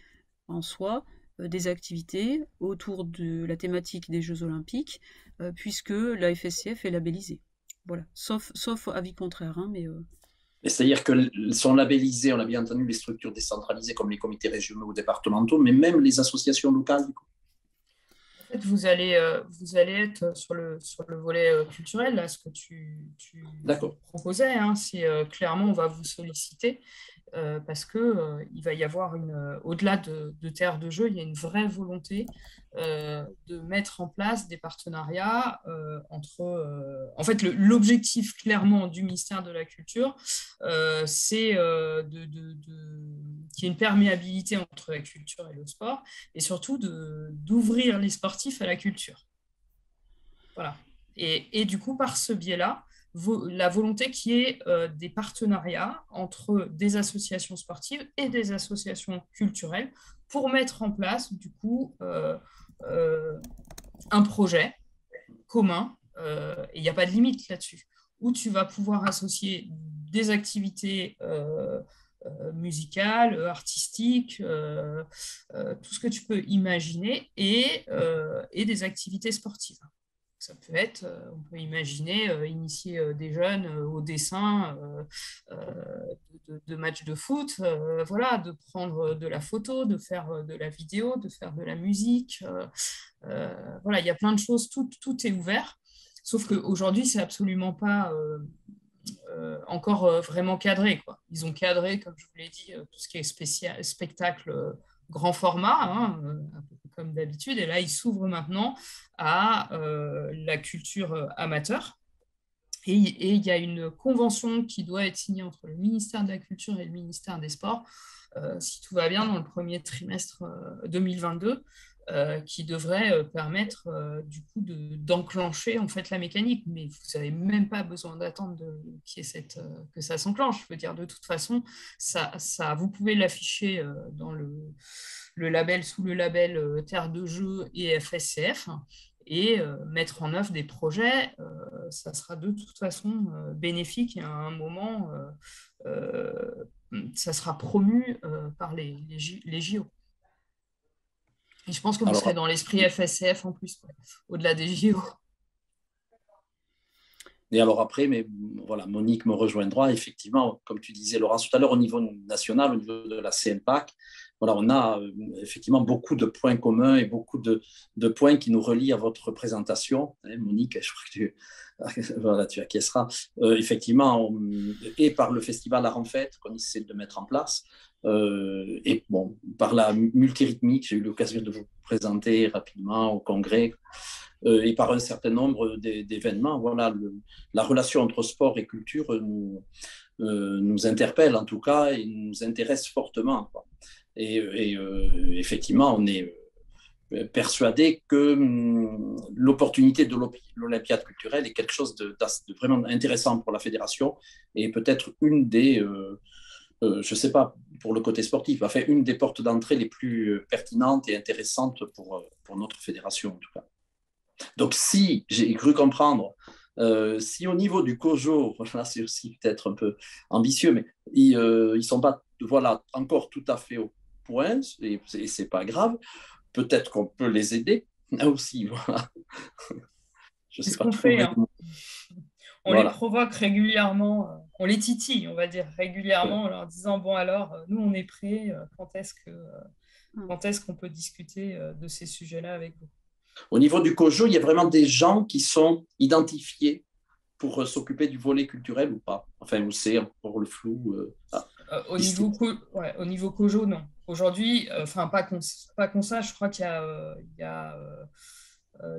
en soi des activités autour de la thématique des Jeux Olympiques, puisque la FSCF est labellisée. Voilà, sauf avis contraire, hein, mais... C'est-à-dire que sont labellisés, on a bien entendu, les structures décentralisées comme les comités régionaux ou départementaux, mais même les associations locales, du coup. En fait, vous allez être sur le volet culturel, là, ce que tu proposais, hein, c'est clairement, on va vous solliciter parce qu'il va y avoir au-delà de terre de jeu, il y a une vraie volonté de mettre en place des partenariats entre... en fait, l'objectif clairement du ministère de la Culture, c'est qu'il y ait une perméabilité entre la culture et le sport, et surtout d'ouvrir les sportifs à la culture. Voilà. Et du coup, par ce biais-là, la volonté qu'il y ait des partenariats entre des associations sportives et des associations culturelles pour mettre en place, du coup, un projet commun, et il n'y a pas de limite là-dessus, où tu vas pouvoir associer des activités musicales, artistiques, tout ce que tu peux imaginer, et des activités sportives. Ça peut être, on peut imaginer initier des jeunes au dessin de matchs de foot, voilà, de prendre de la photo, de faire de la vidéo, de faire de la musique. Voilà, il y a plein de choses, tout est ouvert. Sauf qu'aujourd'hui, c'est absolument pas encore vraiment cadré, quoi. Ils ont cadré, comme je vous l'ai dit, tout ce qui est spectacle grand format, hein, un peu comme d'habitude, et là, ils s'ouvrent maintenant à la culture amateur. Et il y a une convention qui doit être signée entre le ministère de la Culture et le ministère des Sports, si tout va bien, dans le premier trimestre 2022, qui devrait permettre du coup d'enclencher en fait la mécanique. Mais vous n'avez même pas besoin d'attendre que ça s'enclenche. Je veux dire, de toute façon, vous pouvez l'afficher dans le label, sous le label Terre de Jeux et FSCF, et mettre en œuvre des projets. Ça sera de toute façon bénéfique, et à un moment, ça sera promu par les JO. Et je pense que vous serez dans l'esprit FSCF en plus, au-delà des JO. Et alors après, mais voilà, Monique me rejoindra. Effectivement, comme tu disais, Laurence, tout à l'heure, au niveau national, au niveau de la CNPAC, voilà, on a effectivement beaucoup de points communs et beaucoup de points qui nous relient à votre présentation. Monique, je crois que voilà, tu acquiesceras. Effectivement, et par le festival Art en Fête qu'on essaie de mettre en place, et bon, par la multirythmique, j'ai eu l'occasion de vous présenter rapidement au congrès, et par un certain nombre d'événements. Voilà, la relation entre sport et culture nous interpelle en tout cas et nous intéresse fortement, quoi. Et effectivement, on est persuadé que l'opportunité de l'Olympiade culturelle est quelque chose de vraiment intéressant pour la fédération, et peut-être une des, je ne sais pas pour le côté sportif, enfin une des portes d'entrée les plus pertinentes et intéressantes pour notre fédération en tout cas. Donc si j'ai cru comprendre, si au niveau du COJO, voilà, c'est aussi peut-être un peu ambitieux, mais ils ne sont pas voilà, encore tout à fait au point, et ce n'est pas grave, peut-être qu'on peut les aider là aussi. Voilà. Je sais pas qu'on fait, hein. On les provoque régulièrement, on les titille, on va dire, régulièrement, en leur disant, bon alors, nous on est prêts, quand est-ce qu'on peut discuter de ces sujets-là avec vous? Au niveau du COJO, il y a vraiment des gens qui sont identifiés pour s'occuper du volet culturel ou pas? Enfin, où c'est pour le flou au niveau COJO, non. Aujourd'hui, pas qu'on sache, je crois qu'il y a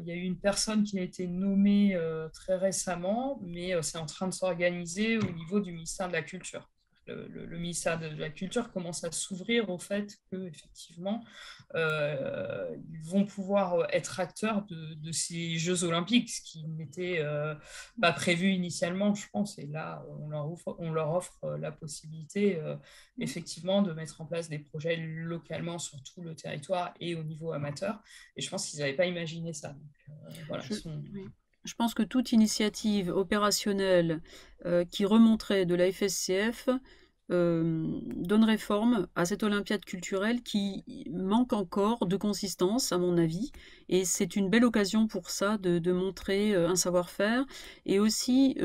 eu une personne qui a été nommée très récemment, mais c'est en train de s'organiser au niveau du ministère de la Culture. Le ministère de la Culture commence à s'ouvrir au fait qu'effectivement, ils vont pouvoir être acteurs de ces Jeux olympiques, ce qui n'était pas prévu initialement, je pense. Et là, on leur offre la possibilité, effectivement, de mettre en place des projets localement sur tout le territoire et au niveau amateur. Et je pense qu'ils n'avaient pas imaginé ça. Donc, voilà, Je pense que toute initiative opérationnelle qui remonterait de la FSCF donnerait forme à cette Olympiade culturelle qui manque encore de consistance, à mon avis. Et c'est une belle occasion pour ça, de montrer un savoir-faire. Et aussi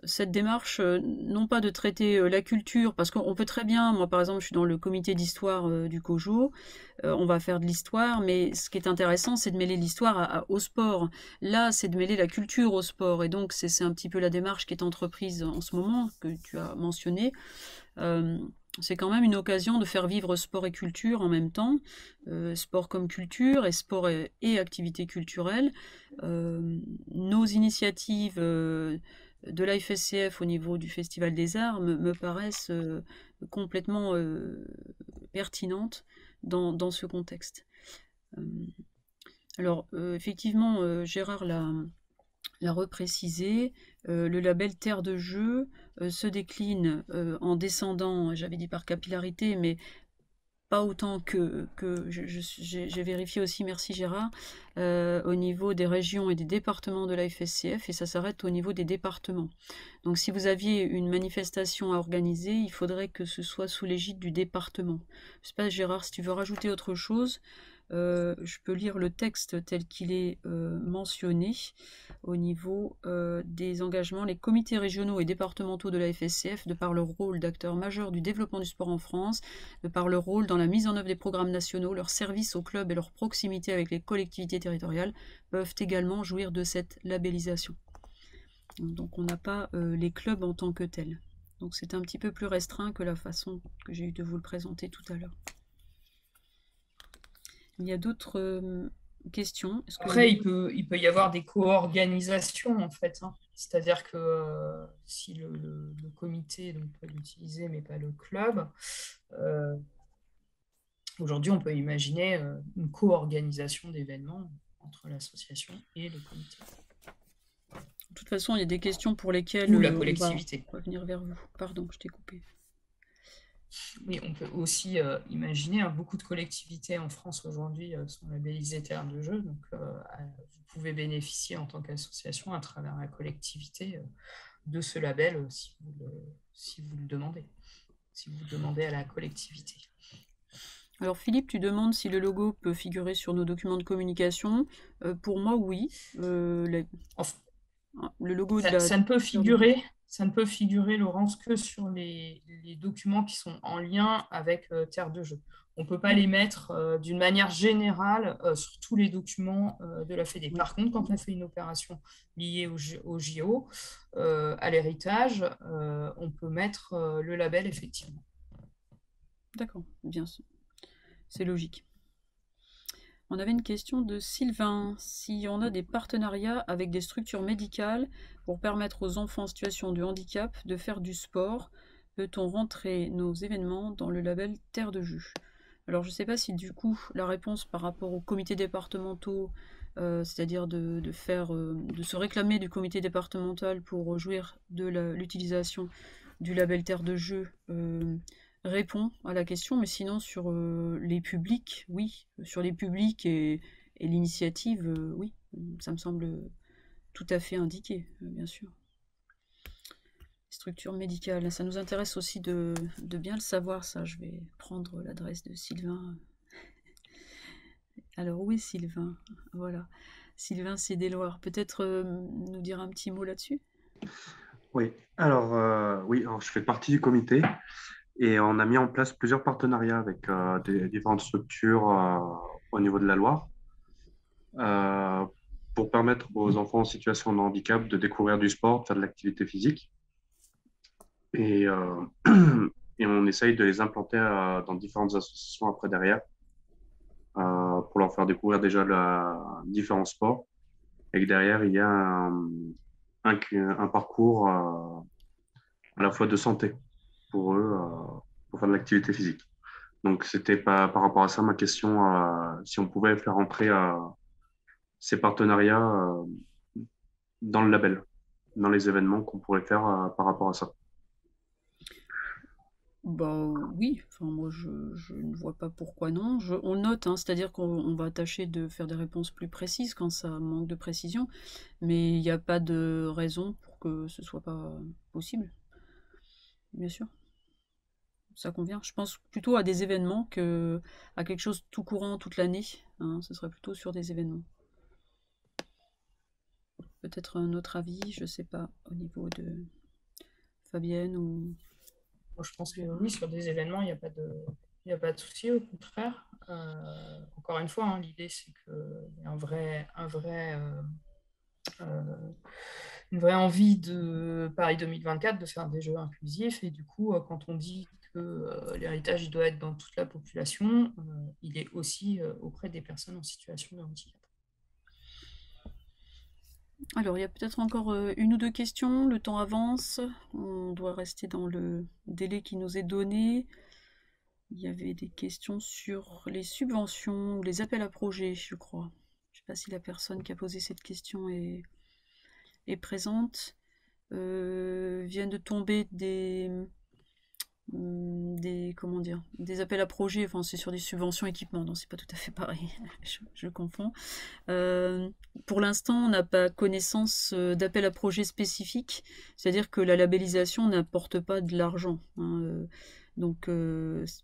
cette démarche, non pas de traiter la culture, parce qu'on peut très bien, moi par exemple je suis dans le comité d'histoire du COJO, on va faire de l'histoire, mais ce qui est intéressant c'est de mêler l'histoire au sport. Là c'est de mêler la culture au sport, et donc c'est un petit peu la démarche qui est entreprise en ce moment, que tu as mentionné. C'est quand même une occasion de faire vivre sport et culture en même temps, sport comme culture, et sport et activité culturelle. Nos initiatives de la FSCF au niveau du Festival des Arts me paraissent complètement pertinentes dans ce contexte. Alors, effectivement, Gérard l'a reprécisé, le label Terre de Jeux se décline en descendant, j'avais dit par capillarité, mais pas autant que j'ai vérifié aussi, merci Gérard, au niveau des régions et des départements de la FSCF, et ça s'arrête au niveau des départements. Donc si vous aviez une manifestation à organiser, il faudrait que ce soit sous l'égide du département. Je ne sais pas Gérard, si tu veux rajouter autre chose, je peux lire le texte tel qu'il est mentionné au niveau des engagements. Les comités régionaux et départementaux de la FSCF, de par leur rôle d'acteurs majeurs du développement du sport en France, de par leur rôle dans la mise en œuvre des programmes nationaux, leur service aux clubs et leur proximité avec les collectivités territoriales, peuvent également jouir de cette labellisation. Donc on n'a pas les clubs en tant que tels. Donc c'est un petit peu plus restreint que la façon que j'ai eu de vous le présenter tout à l'heure. Il y a d'autres questions? Après, il peut y avoir des co-organisations, en fait. Hein. C'est-à-dire que si le comité donc, peut l'utiliser, mais pas le club, Aujourd'hui, on peut imaginer une co-organisation d'événements entre l'association et le comité. De toute façon, il y a des questions pour lesquelles Ou la on collectivité. va venir vers vous. Pardon, je t'ai coupé. Oui, on peut aussi imaginer, beaucoup de collectivités en France aujourd'hui sont labellisées terres de jeu, donc vous pouvez bénéficier en tant qu'association à travers la collectivité de ce label si vous le demandez, si vous le demandez à la collectivité. Alors Philippe, tu demandes si le logo peut figurer sur nos documents de communication. Pour moi, oui. Le logo de la... Ça ne peut figurer, Laurence, que sur les documents qui sont en lien avec terre de jeu. On ne peut pas les mettre d'une manière générale sur tous les documents de la Fédé. Par contre, quand on fait une opération liée au JO, à l'héritage, on peut mettre le label, effectivement. D'accord, bien sûr. C'est logique. On avait une question de Sylvain. Si on a des partenariats avec des structures médicales pour permettre aux enfants en situation de handicap de faire du sport, peut-on rentrer nos événements dans le label Terre de Jus? Alors je ne sais pas si du coup la réponse par rapport aux comités départementaux, c'est-à-dire de se réclamer du comité départemental pour jouir de l'utilisation du label Terre de Jeu, répond à la question, mais sinon sur les publics, oui. Sur les publics et l'initiative, oui. Ça me semble tout à fait indiqué, bien sûr. Structure médicale, ça nous intéresse aussi de bien le savoir, ça. Je vais prendre l'adresse de Sylvain. Alors, où est Sylvain? Voilà. Sylvain Cédéloire. Peut-être nous dire un petit mot là-dessus? Oui, alors, je fais partie du comité et on a mis en place plusieurs partenariats avec des différentes structures au niveau de la Loire pour permettre aux enfants en situation de handicap de découvrir du sport, de faire de l'activité physique. Et, et on essaye de les implanter dans différentes associations après derrière pour leur faire découvrir déjà différents sports. Et que derrière, il y a un parcours à la fois de santé pour eux, pour faire de l'activité physique. Donc, c'était par rapport à ça ma question, si on pouvait faire entrer ces partenariats dans le label, dans les événements qu'on pourrait faire par rapport à ça. Bah oui, enfin moi je ne vois pas pourquoi non. On note, hein, c'est-à-dire qu'on va tâcher de faire des réponses plus précises quand ça manque de précision, mais il n'y a pas de raison pour que ce soit pas possible. Bien sûr, ça convient. Je pense plutôt à des événements que à quelque chose tout courant toute l'année, hein, ce serait plutôt sur des événements. Peut-être un autre avis, je sais pas, au niveau de Fabienne ou... Je pense que oui, sur des événements, il n'y a pas de souci, au contraire. Encore une fois, hein, l'idée, c'est qu'il y a une vraie envie de Paris 2024 de faire des jeux inclusifs. Et du coup, quand on dit que l'héritage il doit être dans toute la population, il est aussi auprès des personnes en situation de handicap. Alors, il y a peut-être encore une ou deux questions. Le temps avance. On doit rester dans le délai qui nous est donné. Il y avait des questions sur les subventions ou les appels à projets, je crois. Je ne sais pas si la personne qui a posé cette question est présente. Viennent de tomber des appels à projets, enfin c'est sur des subventions équipements, donc c'est pas tout à fait pareil, je confonds. Pour l'instant, on n'a pas connaissance d'appels à projets spécifiques, c'est-à-dire que la labellisation n'apporte pas de l'argent, hein, donc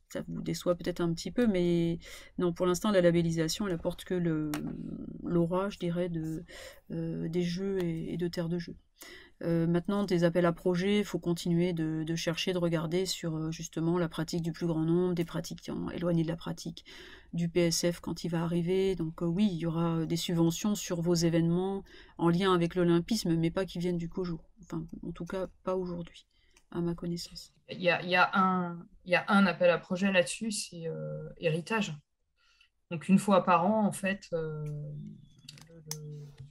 ça vous déçoit peut-être un petit peu, mais non, pour l'instant la labellisation elle apporte que l'aura, je dirais, des jeux et de terres de jeu. Maintenant, des appels à projets, il faut continuer de chercher, de regarder sur justement la pratique du plus grand nombre, des pratiques éloignées de la pratique du PSF quand il va arriver. Donc oui, il y aura des subventions sur vos événements en lien avec l'olympisme, mais pas qui viennent du COJO. Enfin, en tout cas, pas aujourd'hui, à ma connaissance. Il y a un appel à projet là-dessus, c'est héritage. Donc une fois par an, en fait,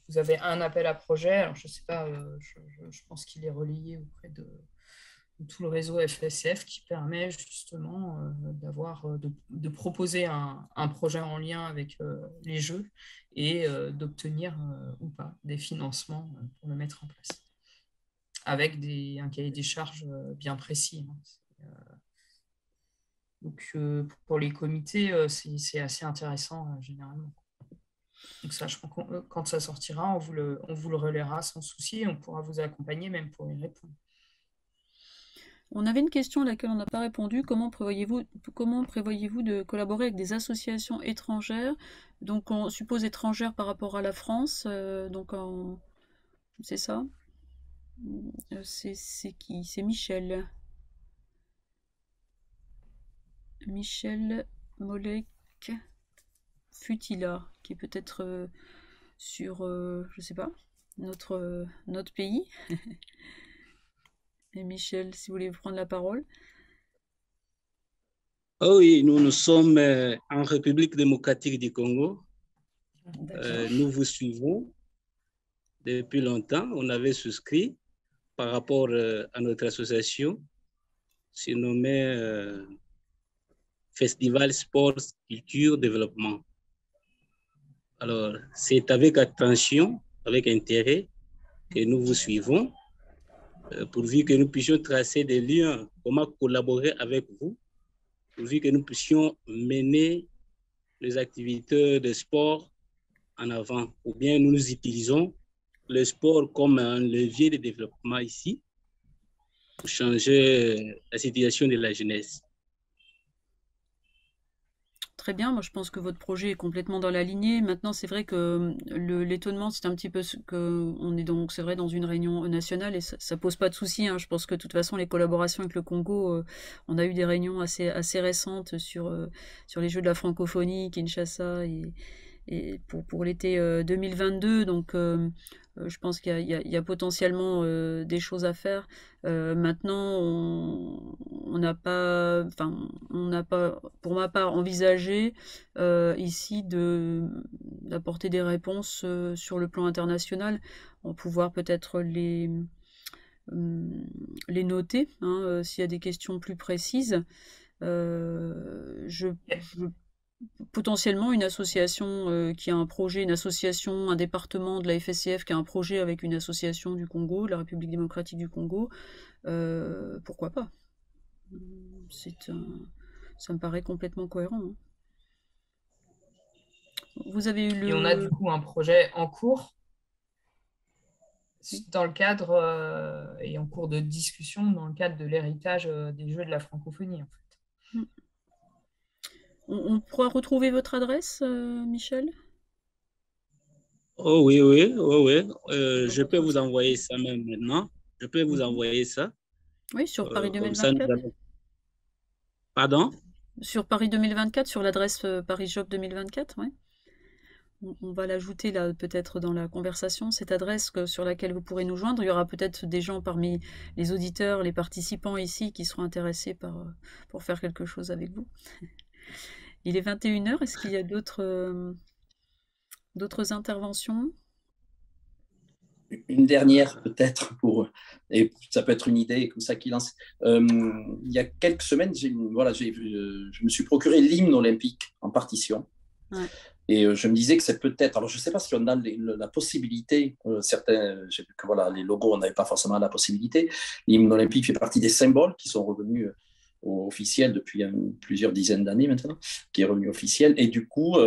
vous avez un appel à projet. Alors je sais pas, je pense qu'il est relayé auprès tout le réseau FSCF qui permet justement de proposer un projet en lien avec les jeux et d'obtenir ou pas des financements pour le mettre en place, avec un cahier des charges bien précis. Donc, pour les comités, c'est assez intéressant généralement. Donc ça, je pense que quand ça sortira, on vous le relaiera sans souci et on pourra vous accompagner même pour y répondre. On avait une question à laquelle on n'a pas répondu. Comment prévoyez-vous de collaborer avec des associations étrangères? Donc on suppose étrangères par rapport à la France. C'est ça? C'est qui? C'est Michel. Michel Molek Futila, qui est peut-être sur, je sais pas, notre pays. Et Michel, si vous voulez prendre la parole. Oh oui, nous sommes en République démocratique du Congo. Nous vous suivons depuis longtemps. On avait souscrit par rapport à notre association surnommée Festival Sport Culture Développement. Alors, c'est avec attention, avec intérêt que nous vous suivons, pourvu que nous puissions tracer des liens, comment collaborer avec vous, pourvu que nous puissions mener les activités de sport en avant, ou bien nous utilisons le sport comme un levier de développement ici pour changer la situation de la jeunesse. Très bien, moi je pense que votre projet est complètement dans la lignée. Maintenant, c'est vrai que l'étonnement, c'est un petit peu on est donc, c'est vrai, dans une réunion nationale et ça pose pas de souci. Hein. Je pense que de toute façon, les collaborations avec le Congo, on a eu des réunions assez récentes sur les Jeux de la francophonie, Kinshasa et pour l'été 2022. Donc, je pense qu'il y a potentiellement des choses à faire. Maintenant, on n'a pas, pour ma part, envisagé ici d'apporter des réponses sur le plan international, en pouvoir peut-être les noter, hein, s'il y a des questions plus précises. Potentiellement une association qui a un projet, une association, un département de la FSCF qui a un projet avec une association du Congo, de la République démocratique du Congo, pourquoi pas? Ça me paraît complètement cohérent. Hein. Vous avez eu Et on a du coup un projet en cours dans le cadre et en cours de discussion dans le cadre de l'héritage des Jeux de la francophonie en fait. On pourra retrouver votre adresse, Michel? Oh oui. Je peux vous envoyer ça même maintenant. Je peux vous envoyer ça. Oui, sur Paris 2024. Pardon? Sur Paris 2024, sur l'adresse Paris Job 2024, oui. On va l'ajouter là peut-être dans la conversation, cette adresse sur laquelle vous pourrez nous joindre. Il y aura peut-être des gens parmi les auditeurs, les participants ici qui seront intéressés pour faire quelque chose avec vous. Il est 21h, est-ce qu'il y a d'autres interventions? Une dernière peut-être, et ça peut être une idée comme ça qui lance. Il y a quelques semaines, je me suis procuré l'hymne olympique en partition. Ouais. Et je me disais que c'est peut-être, alors je ne sais pas si on a la possibilité, certains, j'ai vu que voilà, les logos, on n'avait pas forcément la possibilité. L'hymne olympique fait partie des symboles qui sont revenus officiels depuis plusieurs dizaines d'années maintenant, qui est revenu officiel. Et du coup,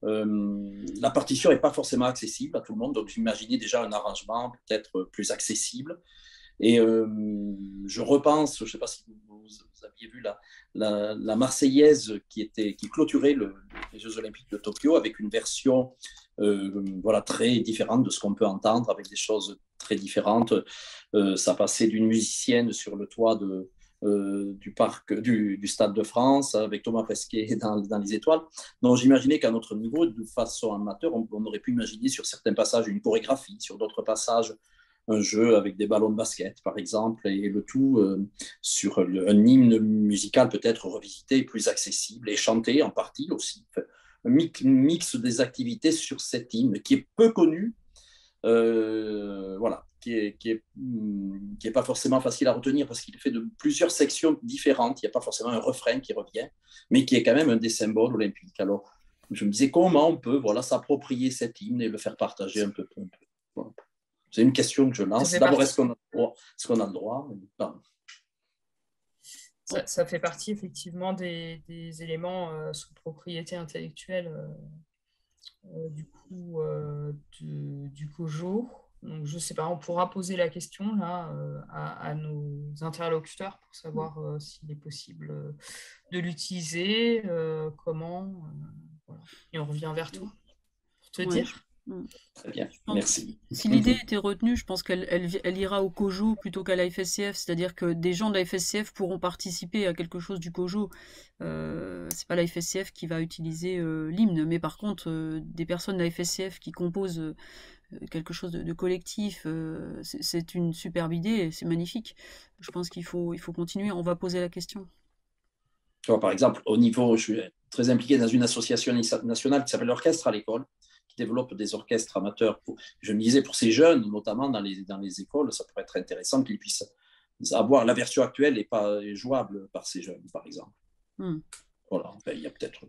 la partition n'est pas forcément accessible à tout le monde, donc j'imaginais déjà un arrangement peut-être plus accessible. Et je repense, je ne sais pas si vous aviez vu la Marseillaise qui clôturait les Jeux Olympiques de Tokyo avec une version très différente de ce qu'on peut entendre, avec des choses très différentes. Ça passait d'une musicienne sur le toit du Stade de France avec Thomas Pesquet dans les étoiles. Donc j'imaginais qu'à notre niveau, de façon amateur, on aurait pu imaginer sur certains passages une chorégraphie, sur d'autres passages un jeu avec des ballons de basket, par exemple, et le tout sur un hymne musical peut-être revisité, plus accessible et chanté en partie aussi. Un mix des activités sur cet hymne qui est peu connu. Voilà. qui est pas forcément facile à retenir parce qu'il est fait de plusieurs sections différentes. Il n'y a pas forcément un refrain qui revient, mais qui est quand même un des symboles olympiques. Alors, je me disais comment on peut s'approprier cet hymne et le faire partager un peu. Voilà. C'est une question que je lance. D'abord, est-ce qu'on a le droit? Ça fait partie effectivement des éléments sous propriété intellectuelle du COJO. Donc, je ne sais pas, on pourra poser la question là à nos interlocuteurs pour savoir s'il est possible de l'utiliser, comment. Voilà. Et on revient vers toi pour te dire. Très bien, merci. Si l'idée était retenue, je pense qu'elle ira au COJO plutôt qu'à la FSCF, c'est-à-dire que des gens de la FSCF pourront participer à quelque chose du COJO. C'est pas la FSCF qui va utiliser l'hymne, mais par contre, des personnes de la FSCF qui composent quelque chose de collectif, c'est une superbe idée, c'est magnifique. Je pense qu'il faut continuer, on va poser la question. Tu vois, par exemple, au niveau, je suis très impliqué dans une association nationale qui s'appelle l'Orchestre à l'école, qui développe des orchestres amateurs. Je me disais, pour ces jeunes, notamment dans les écoles, ça pourrait être intéressant qu'ils puissent avoir la version actuelle et pas jouable par ces jeunes, par exemple. Voilà, il y a peut-être...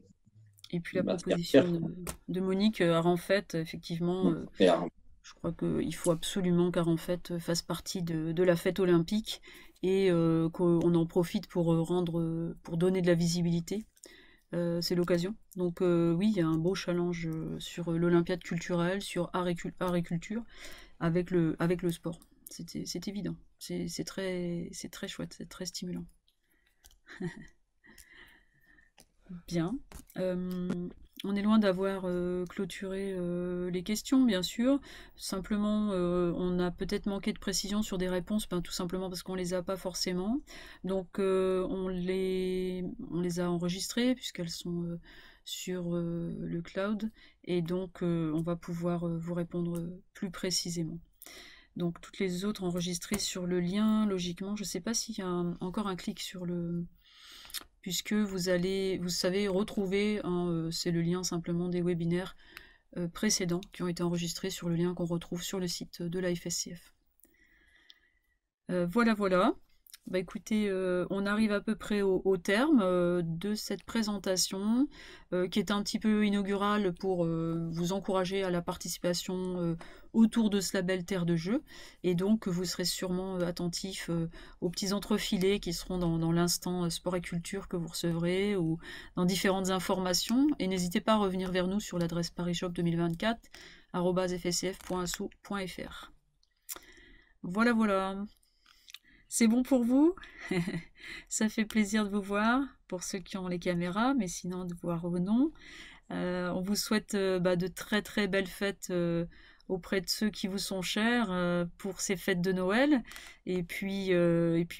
Et puis la proposition de Monique à Renfette, effectivement, je crois qu'il faut absolument qu'à Renfette fasse partie de la fête olympique et qu'on en profite pour donner de la visibilité. C'est l'occasion. Donc oui, il y a un beau challenge sur l'Olympiade culturelle, sur art et culture, avec le sport. C'est évident. C'est très chouette, c'est très stimulant. Bien. On est loin d'avoir clôturé les questions, bien sûr. Simplement, on a peut-être manqué de précision sur des réponses, tout simplement parce qu'on ne les a pas forcément. Donc, on les a enregistrées, puisqu'elles sont sur le cloud. Et donc, on va pouvoir vous répondre plus précisément. Donc, toutes les autres enregistrées sur le lien, logiquement, je ne sais pas s'il y a encore un clic sur le... puisque vous savez retrouver, c'est le lien simplement des webinaires précédents qui ont été enregistrés sur le lien qu'on retrouve sur le site de la FSCF. Voilà. Bah écoutez, on arrive à peu près au terme de cette présentation qui est un petit peu inaugurale pour vous encourager à la participation autour de ce label Terre de Jeu, et donc vous serez sûrement attentifs aux petits entrefilés qui seront dans l'instant sport et culture que vous recevrez, ou dans différentes informations, et n'hésitez pas à revenir vers nous sur l'adresse parisshop2024@fscf.asso.fr. Voilà. C'est bon pour vous? Ça fait plaisir de vous voir, pour ceux qui ont les caméras, mais sinon de voir ou non. On vous souhaite de très très belles fêtes auprès de ceux qui vous sont chers pour ces fêtes de Noël, et puis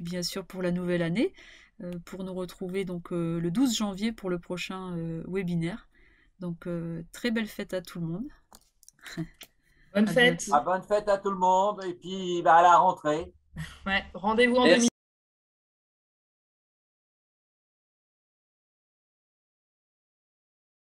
bien sûr pour la nouvelle année, pour nous retrouver donc le 12 janvier pour le prochain webinaire. Donc très belle fête à tout le monde. Bonne fête. Bonne fête à tout le monde, et puis à la rentrée. Ouais, rendez-vous en 2020.